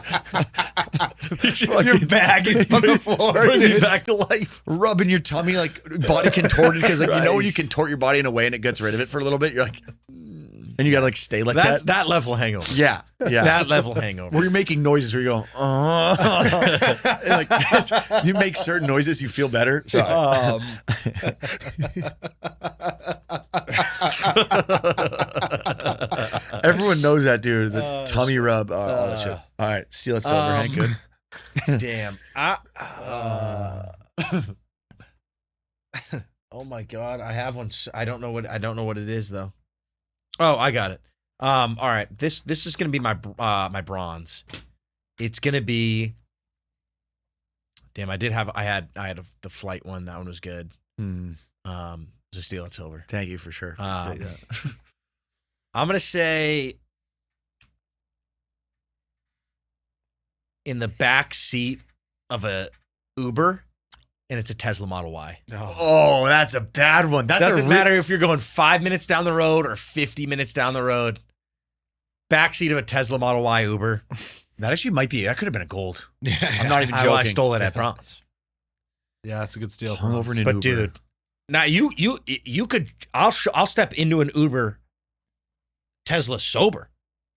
your bag is on the floor. Bring me Dude. back to life. Rubbing your tummy like body contorted because like you know when you contort your body in a way and it gets rid of it for a little bit, you're like, and you gotta like stay like That's that. that level hangover. Yeah, yeah. That level hangover. Where you're making noises where you go, and, like you make certain noises, you feel better. So everyone knows that, dude. The tummy rub, all that shit. All right, steal it silver, Hank. Good. Damn. Oh my god, I have one. I don't know what it is though. Oh, I got it. All right. This is gonna be my my bronze. It's gonna be. Damn, I had the flight one. That one was good. So steal it silver. Thank you for sure. I'm gonna say in the back seat of a Uber, and it's a Tesla Model Y. Oh, that's a bad one. That Doesn't matter if you're going 5 minutes down the road or 50 minutes down the road. Backseat of a Tesla Model Y Uber. That actually might be. That could have been a gold. Yeah, I'm not even joking. I stole it at bronze. Yeah, that's a good steal. Hungover in an But Uber. dude, now you could. I'll step into an Uber Tesla sober,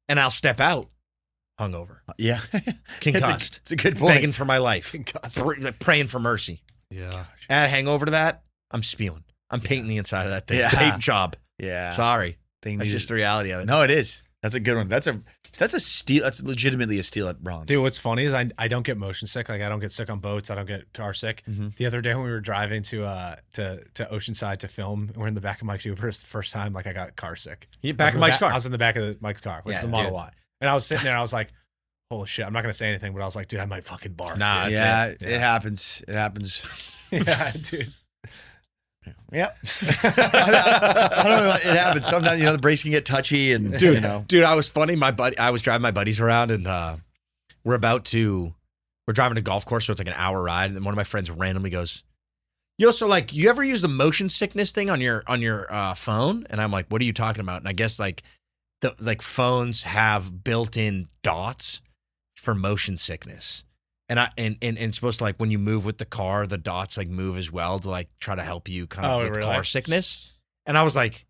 and I'll step out hungover, Yeah, concussed, it's a good point. begging for my life, praying for mercy. Yeah. Add hangover to that, I'm spewing. I'm painting the inside of that thing. Yeah. Paint job. Yeah, Sorry, Thing that's needed- just the reality of it. No, it is. That's a good one. That's a steal. That's legitimately a steal at bronze. Dude, what's funny is I don't get motion sick. Like I don't get sick on boats. I don't get car sick. Mhm. The other day when we were driving to Oceanside to film, we're in the back of Mike's Uber. It's the first time like I got car sick. Back of Mike's car. I was in the back of Mike's car, which Yeah, is the Model dude. Y. And I was sitting there and I was like, holy shit, I'm not gonna say anything, but I was like, dude, I might fucking barf. Nah, dude. that's yeah, it happens. It happens. Yeah, dude. Yep. I don't know. It happens sometimes. You know, the brakes can get touchy, and Dude, you know. dude, I was funny. I was driving my buddies around, and we're driving a golf course, so it's like an hour ride. And then one of my friends randomly goes, "Yo, so like, you ever use the motion sickness thing on your phone?" And I'm like, "What are you talking about?" And I guess like phones have built-in dots for motion sickness. And it's supposed to like when you move with the car, the dots like move as well to like try to help you kind of with really? car sickness. And I was like,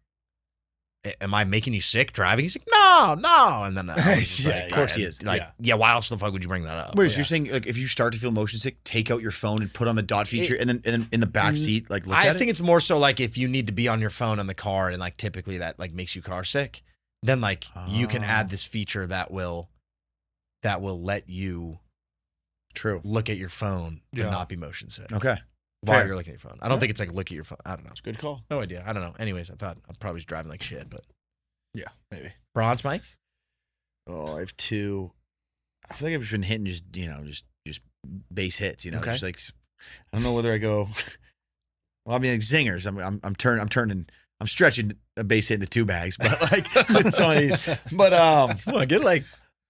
am I making you sick driving? He's like, no. And then I was just Yeah, like, of course he is. Like, yeah, why else the fuck would you bring that up? Wait, so you're saying like if you start to feel motion sick, take out your phone and put on the dot feature, and then in the back seat, like look I at think it? it's more so like if you need to be on your phone in the car and like typically that like makes you car sick, then like you can add this feature that will let you True. look at your phone Yeah. and not be motion sick Okay. while Fair. you're looking at your phone. I don't think it's like look at your phone. I don't know. Good call. No idea. I don't know. Anyways, I thought I probably was driving like shit, but Yeah, maybe. bronze, Mike? Oh, I have two. I feel like I've just been hitting just base hits. You know, Okay. just like I don't know whether I go. Well, I mean, like zingers. I'm stretching a base hit into 2 bags, but like it's only. But Come on, get like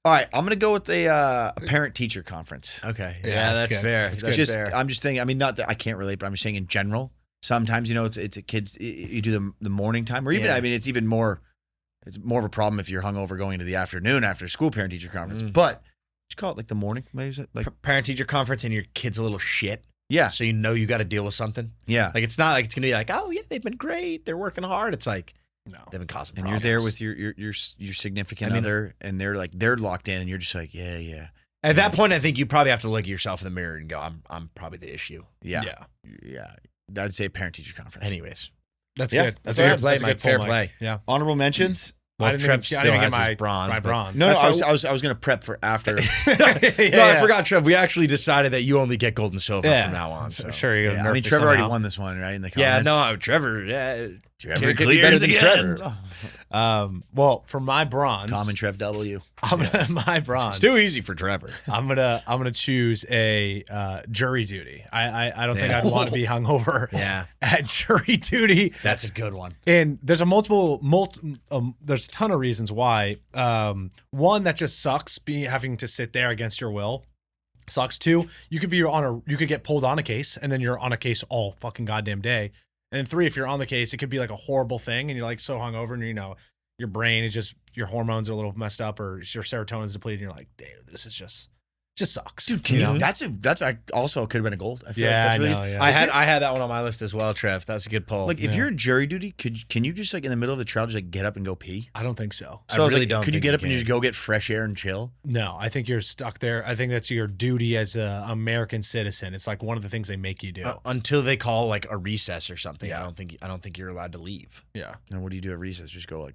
all right, I'm gonna go with a parent teacher conference. okay. Yeah, Yeah, that's that's good. fair. That's That's Just fair. I'm just thinking. I mean, not that I can't relate, but I'm just saying in general. Sometimes you know it's a kids. You do the morning time, or even Yeah. I mean, it's even more. It's more of a problem if you're hungover going into the afternoon after school parent teacher conference. Mm. But just call it like the morning. Maybe is it like Parent teacher conference and your kid's a little shit. yeah, So you know you got to deal with something. yeah. Like it's not like it's gonna be like, oh yeah, they've been great, they're working hard. It's like No. they've been causing And problems. you're there with your significant I mean- other, and they're locked in, and you're just like yeah. At that point, I think you probably have to look at yourself in the mirror and go, I'm probably the issue. Yeah. Yeah. I'd say parent teacher conference. Anyways, That's Yeah, good. that's good. fair play, That's a Mike. good pull, Fair Mike. play. Yeah. Honorable mentions. well, I didn't Trev even, still I didn't even has get his bronze. my but- bronze. No, That's I was gonna prep for after. No, I forgot, Trev. We actually decided that you only get gold and silver Yeah. from now on. So. Sure, you're Yeah, gonna I mean, nerf me Trevor already somehow. won this one, right? In the Yeah, comments. no, Trevor. Yeah, Trevor Could be better clears than again. Trevor. Well, for my bronze, Common Trev W. my bronze. It's too easy for Trevor. I'm gonna choose a jury duty. I don't think I'd want to be hungover Yeah. at jury duty. That's a good one. And there's a there's a ton of reasons why. One, that just sucks having to sit there against your will. Sucks. Two, you could get pulled on a case and then you're on a case all fucking goddamn day. And then three, if you're on the case, it could be like a horrible thing and you're like so hungover and your brain is just, your hormones are a little messed up or your serotonin's depleted and you're like, damn, this is just sucks. Dude, can you? That's also could have been a gold. I feel Yeah, like that's really, I know, yeah. I had that one on my list as well, Trev. That's a good poll. like if you're in jury duty, can you just like in the middle of the trial just like get up and go pee? I don't think so. So I was really like, don't Could you think get you up and can. just go get fresh air and chill? No, I think you're stuck there. I think that's your duty as an American citizen. It's like one of the things they make you do. until they call like a recess or something. Yeah. I don't think you're allowed to leave. Yeah. And what do you do at recess? Just go like,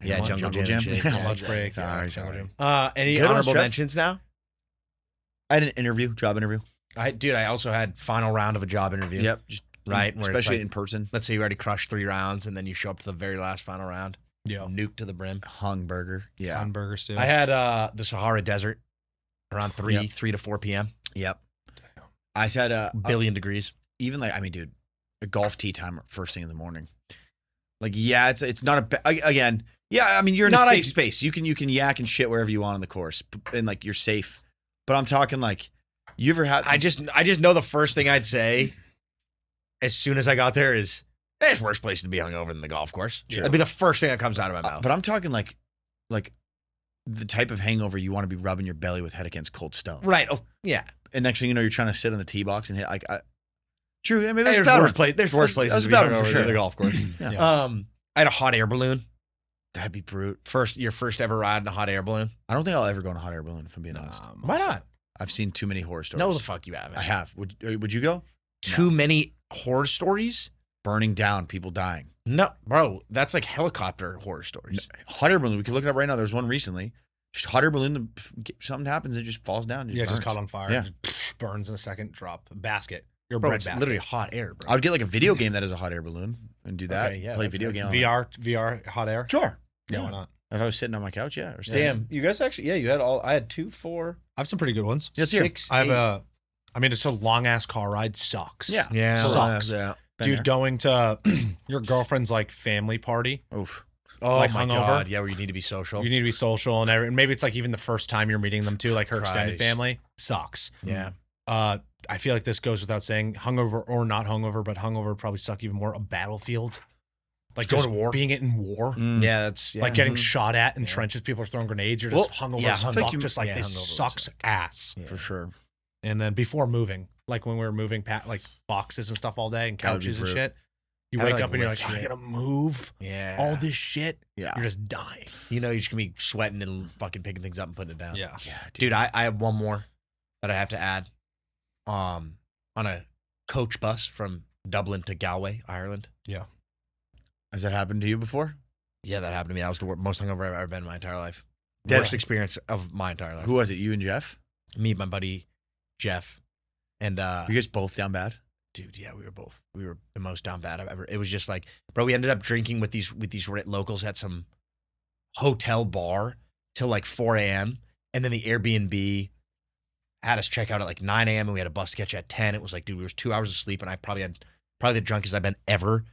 Yeah, jungle jam and shit. Lunch break. Sorry, jungle sorry. gym. Any Good ones, honorable Trev. mentions now? I had an job interview. I also had final round of a job interview. Yep, just Right, where it's especially like- in person. Let's say you already crushed 3 rounds and then you show up to the very last final round. Yeah. Nuke to the brim. Hung burger. Yeah. Hamburgers too. I had the Sahara Desert around 3 Yep. to 4 p.m. Yep. I said Billion degrees. even like dude, a golf tee time first thing in the morning. Like yeah, it's not again. Yeah, I mean you're in Not a a- safe space. You can yak and shit wherever you want on the course, and like you're safe. But I'm talking like you ever had? I just know the first thing I'd say as soon as I got there is there's worse places to be hungover than the golf course. Sure. That'd be the first thing that comes out of my mouth. But I'm talking like the type of hangover you want to be rubbing your belly with head against cold stone. Right. Oh, yeah. And next thing you know, you're trying to sit on the tee box and hit like. True. I mean, There's worse places. There's worse places That's to be about it hungover for sure. than the golf course. Yeah. I had a hot air balloon. That'd be brute. Your first ever ride in a hot air balloon. I don't think I'll ever go on a hot air balloon if I'm being honest. Why not? I've seen too many horror stories. No, the fuck you haven't. I have. Would you go? Too many horror stories. Burning down, people dying. No, bro, that's like helicopter horror stories. Hot air balloon. We can look it up right now. There's one recently. Just hot air balloon. Something happens, it just falls down. just burns. caught on fire. Yeah. Just burns in a second. Drop basket. Your Bro, bread it's basket. literally hot air, bro. I would get like a video game that is a hot air balloon and do that. Okay, yeah, play a that's video right. game. on VR hot air. that. Sure. Yeah, Yeah. why not? If I was sitting on my couch, yeah. Or Damn, you guys actually, you had all. I had 2, 4, I have some pretty good ones. Let's hear 'em. 6. I have it's a long ass car ride. Sucks. Yeah. Yeah, Sucks. Yeah. Been Dude, there. going to your girlfriend's like family party. Oof. Oh like my hungover? god, yeah, where you need to be social. You need to be social and maybe it's like even the first time you're meeting them too, like her extended Christ. family. Sucks. Yeah, I feel like this goes without saying, hungover or not hungover, but hungover would probably suck even more. A battlefield, like Going just to war. being in war, Mm. yeah, that's like getting Mhm. shot at in trenches, people are throwing grenades. You're just hungover yeah, as I fuck. think Just like yeah, this hungover would sucks suck. ass. Yeah. For sure. And then before moving, like when we were moving like boxes and stuff all day and That would be couches and brute. shit, you Having, wake like, up and you're like, lift oh, I shit. gotta move Yeah. all this shit. Yeah. You're just dying. You know, you're just gonna be sweating and fucking picking things up and putting it down. Yeah. Yeah, Dude, I have one more that I have to add. On a coach bus from Dublin to Galway, Ireland. Has that happened to you before? Yeah, that happened to me. That was the most hungover I've ever been in my entire life. Did Worst it? experience of my entire life. Who was it? You and Jeff? Me, my buddy Jeff, and You guys both down bad? dude, yeah, we were the most down bad I've ever. It was just like, bro, we ended up drinking with these locals at some hotel bar till like 4 a.m. and then the Airbnb had us check out at like 9 a.m. and we had a bus to catch at 10. It was like, dude, we was 2 hours of sleep and I probably the drunkest I've been ever.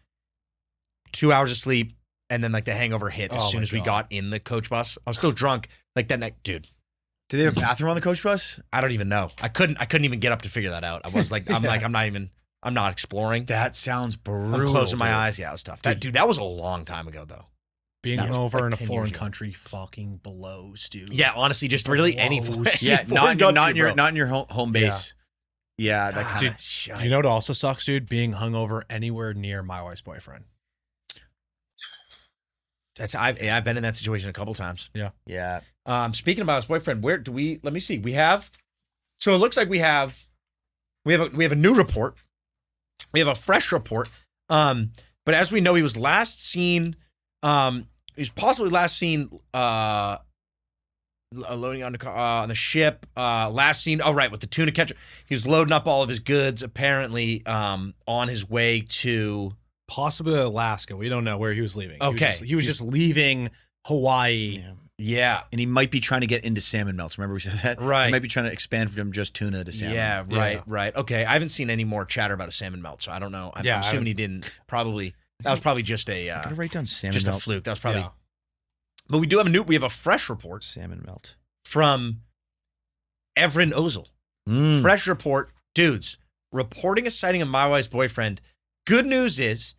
2 hours of sleep and then like the hangover hit as Oh soon my as we God. got in the coach bus. I was still drunk like that night, dude. Did they have a bathroom on the coach bus? I don't even know. I couldn't even get up to figure that out. I was like, I'm not exploring. That sounds brutal. I'm closing my dude. eyes. Yeah, it was tough. Dude, that was a long time ago though. Being That was over like in a 10 years foreign ago. country fucking blows, dude. Yeah, honestly, just really any Blows. Yeah, not in your home base. Yeah, that kind Dude, of. You know what also sucks, dude? Being hungover anywhere near my wife's boyfriend. I've been in that situation a couple times. Yeah. Speaking about his boyfriend, where do we? Let me see. So it looks like we have a new report. We have a fresh report. But as we know, he was last seen. He was possibly last seen loading on the ship. Last seen. Oh, right, with the tuna catcher. He was loading up all of his goods. Apparently, on his way to Possibly Alaska. We don't know where he was leaving. Okay. He was just leaving Hawaii. Yeah. And he might be trying to get into salmon melts. Remember we said that? Right. He might be trying to expand from just tuna to salmon. Yeah, right, Yeah. right. Okay, I haven't seen any more chatter about a salmon melt, so I don't know. I'm Yeah, I assuming he didn't. Probably that was probably just a Gotta write down salmon just a melt. fluke. That was probably. Yeah. But we have a fresh report Salmon melt. from Everin Ozel. Mm. Fresh report, dudes, reporting a sighting of my wife's boyfriend. Good news is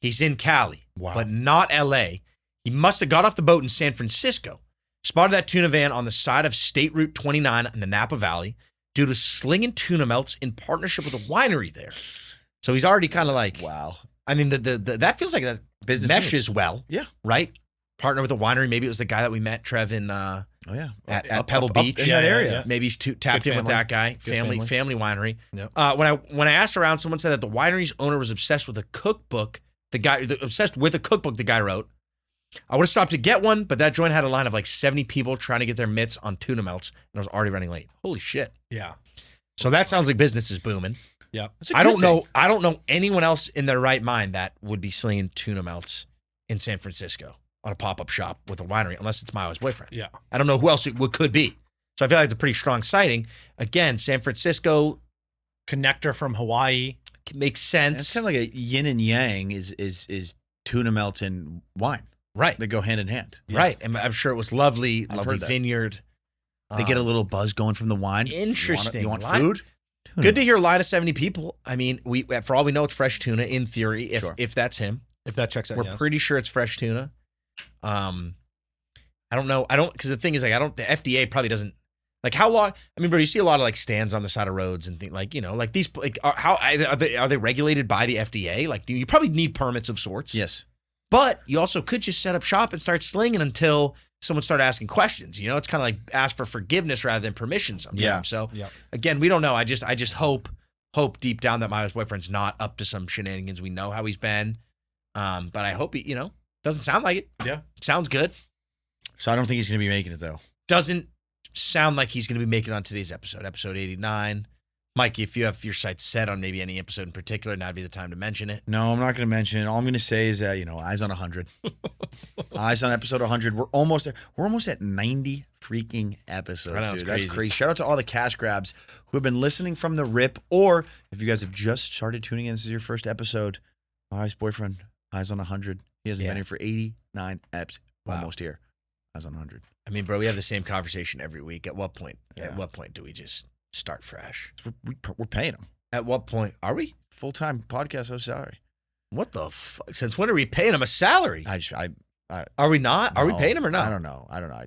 he's in Cali, Wow. but not LA. He must have got off the boat in San Francisco. Spotted that tuna van on the side of State Route 29 in the Napa Valley. Dude was slinging tuna melts in partnership with a winery there. So he's already kind of like, Wow. I mean, that feels like that Business meshes well. Yeah. Right? Partner with a winery. Maybe it was the guy that we met, Trev, in Oh yeah. at Pebble Beach. in that area. Yeah. Maybe he's tapped Good in with family. that guy. Good Family winery. Yep. When I asked around, someone said that the winery's owner was obsessed with a cookbook. Obsessed with a cookbook the guy wrote. I would have stopped to get one, but that joint had a line of like 70 people trying to get their mitts on tuna melts, and I was already running late. Holy shit! Yeah. So that sounds like business is booming. Yeah. I don't know anyone else in their right mind that would be slinging tuna melts in San Francisco on a pop-up shop with a winery, unless it's my boyfriend. Yeah. I don't know who else it could be. So I feel like it's a pretty strong sighting. Again, San Francisco Connector from Hawaii. makes And sense. it's kind of like a yin and yang is tuna melts and wine. Right. They go hand in hand. Yeah. Right. And I'm sure it was lovely heard that. vineyard. They get a little buzz going from the wine. Interesting. You want Line- food? Tuna Good to melt. hear line of 70 people. I mean, we for all we know, it's fresh tuna in theory, Sure. if that's him. If that checks out, We're yes. pretty sure it's fresh tuna. I don't know. because the thing is, like, the FDA probably doesn't, like, how long, I mean, bro, you see a lot of, like, stands on the side of roads and things, like, you know, like, these, like, are they regulated by the FDA? Like, you probably need permits of sorts. Yes. But you also could just set up shop and start slinging until someone start asking questions. You know, it's kind of like ask for forgiveness rather than permission sometimes. Yeah. So Yeah. again, we don't know. I just hope deep down that my boyfriend's not up to some shenanigans. We know how he's been. But I hope he, doesn't sound like it. Yeah. Sounds good. So I don't think he's going to be making it though. Doesn't sound like he's going to be making it on today's episode 89. Mike, if you have your sights set on maybe any episode in particular, now'd be the time to mention it. No, I'm not going to mention it. All I'm going to say is that, eyes on 100. Eyes on episode 100. We're almost at 90 freaking episodes. I know, it's dude. That's crazy. crazy. Shout out to all the cash grabs who have been listening from the rip, or if you guys have just started tuning in, this is your first episode. My wife's boyfriend, Eyes on 100. He hasn't been here for 89 eps. Wow. Almost here. Eyes on 100. I mean, bro, we have the same conversation every week. At what point? Yeah. At what point do we just start fresh? We're paying him. At what point are we? Full-time podcast host salary. What the fuck? Since when are we paying him a salary? Are we not? Are we No, paying him or not? I don't know.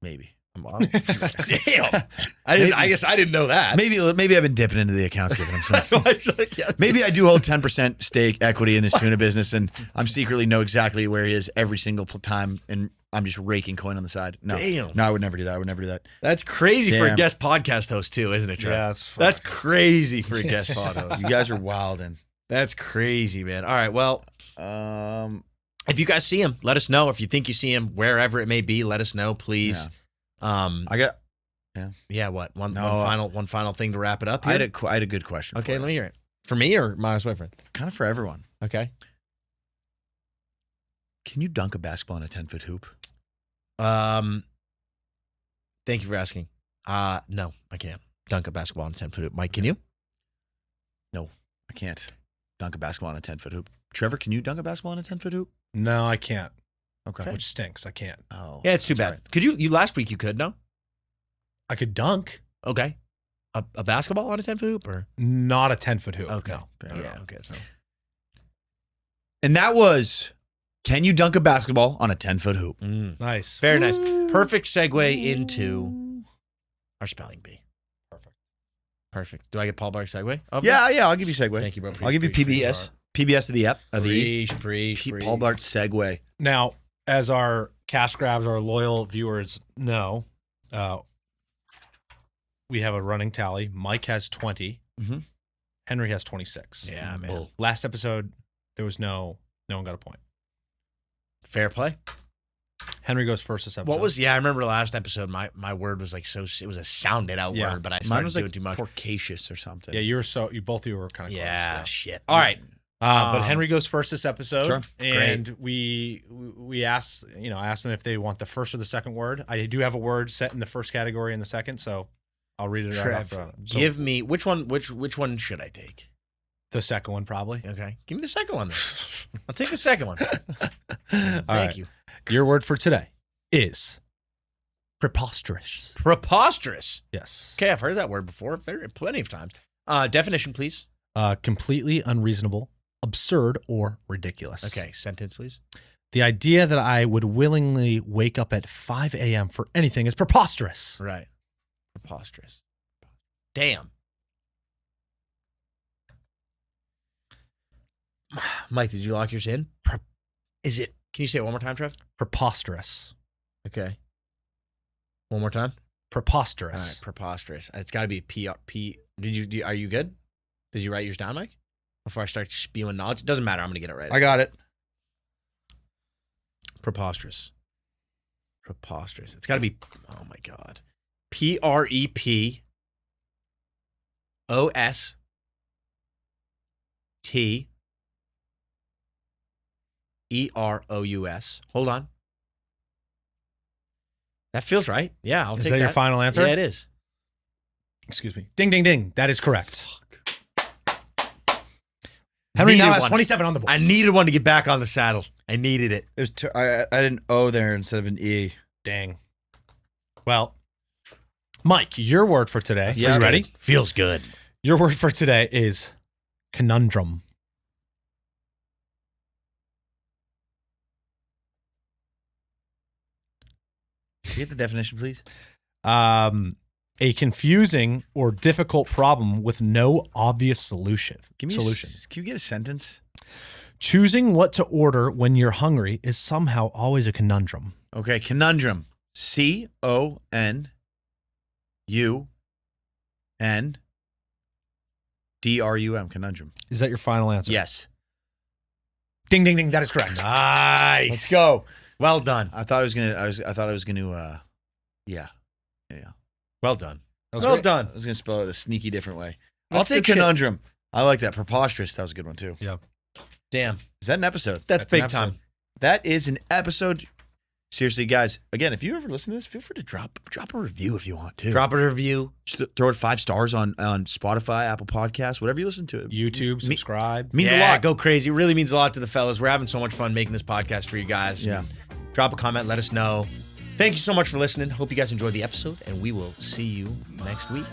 Maybe. Wow. Damn. I guess I didn't know that. Maybe I've been dipping into the accounts giving him some. It's like, yeah. Maybe I do hold 10% stake equity in this tuna business, and I'm secretly know exactly where he is every single time, and I'm just raking coin on the side. No, Damn. no, I would never do that. That's crazy for a Damn. guest podcast host too, isn't it, Trev? Yeah, That's crazy for a guest pod host. You guys are wildin'. That's crazy, man. All right, well, Um, if you guys see him, let us know. If you think you see him, wherever it may be, let us know, please. I got. Yeah, what? One No, final thing to wrap it up I here? had a good question. Okay, for let me hear it. For me or my boyfriend? kind of for everyone. Okay. Can you dunk a basketball in a 10-foot hoop? Thank you for asking. No, I can't dunk a basketball in a 10-foot hoop. Mike, can you? I can't dunk a basketball in a 10-foot hoop. Trevor, can you dunk a basketball in a 10-foot hoop? No, I can't. Okay. Which stinks. I can't. Oh, Yeah, it's too that's bad. all Could you last week you could, no? I could dunk. Okay. A basketball on a 10-foot hoop or? Not a 10-foot hoop. Okay. No. right. Yeah, okay. So. And that was, can you dunk a basketball on a 10-foot hoop? Nice. Very nice. Perfect segue into our spelling bee. Perfect. Do I get Paul Bark segue? Yeah, I'll give you segue. Thank you, bro. I'll give you PBS. PBS of the app. Of the Preach. Paul Blart segue. Now, as our cash grabs, our loyal viewers know, we have a running tally. Mike has 20. Mhm. Henry has 26. Yeah, man. Bull. Last episode, there was no one got a point. Fair play. Henry goes first this episode. What was? Yeah, I remember last episode. My word was like so. It was a sounded out Yeah. word, but I Mine started was doing like too much. porcacious or something. Yeah, you both of you were kind of yeah, close. shit. All right. But Henry goes first this episode, Sure. and we asked, I asked them if they want the first or the second word. I do have a word set in the first category and the second, so I'll read it right after. So Give me which one should I take? the second one, probably. Okay, give me the second one then. I'll take the second one. Thank right. you. Your word for today is preposterous. Preposterous. Yes. Okay, I've heard that word before, plenty of times. Definition, please. Completely unreasonable, absurd, or ridiculous. Okay, sentence, please. The idea that I would willingly wake up at 5 a.m. for anything is preposterous. Right. Preposterous. Damn. Mike, did you lock yours in? Is it? Can you say it one more time, Trev? Preposterous. Okay. One more time. Preposterous. All right, preposterous. It's got to be P. Are you good? Did you write yours down, Mike? Before I start spewing knowledge, it doesn't matter. I'm gonna get it right. I got it. Preposterous. Preposterous. It's got to be. Oh my god. PREPOSTEROUS. Hold on. That feels right. Yeah, I'll take that. Is that your final answer? Yeah, it is. Excuse me. Ding, ding, ding. That is correct. Henry now Needed has one. 27 on the board. I needed one to get back on the saddle. I needed it. It was I did an O there instead of an E. Dang. Well, Mike, your word for today. Yeah. Are you ready? Feels good. Your word for today is conundrum. Can you get the definition, please? A confusing or difficult problem with no obvious solution. Give me solution. Can you get a sentence? Choosing what to order when you're hungry is somehow always a conundrum. Okay, conundrum. CONUNDRUM. Conundrum. Is that your final answer? Yes. Ding, ding, ding. That is correct. Nice. Let's go. Well done. I thought I was gonna. Yeah. Well done. That was Well great. done. I was gonna spell it a sneaky different way. That's I'll take good shit. conundrum. I like that. Preposterous. That was a good one too. Yeah. Damn. Is that an episode? That's an big episode. time. That is an episode. Seriously, guys. Again, if you ever listen to this, feel free to drop a review if you want to. Drop a review. Just throw it 5 stars on Spotify, Apple Podcasts, whatever you listen to. YouTube, subscribe. Means a Yeah, lot. Go crazy. It really means a lot to the fellas. We're having so much fun making this podcast for you guys. Yeah. Drop a comment. Let us know. Thank you so much for listening. Hope you guys enjoyed the episode, and we will see you next week.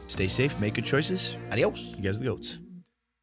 Stay safe. Make good choices. Adios. You guys are the goats.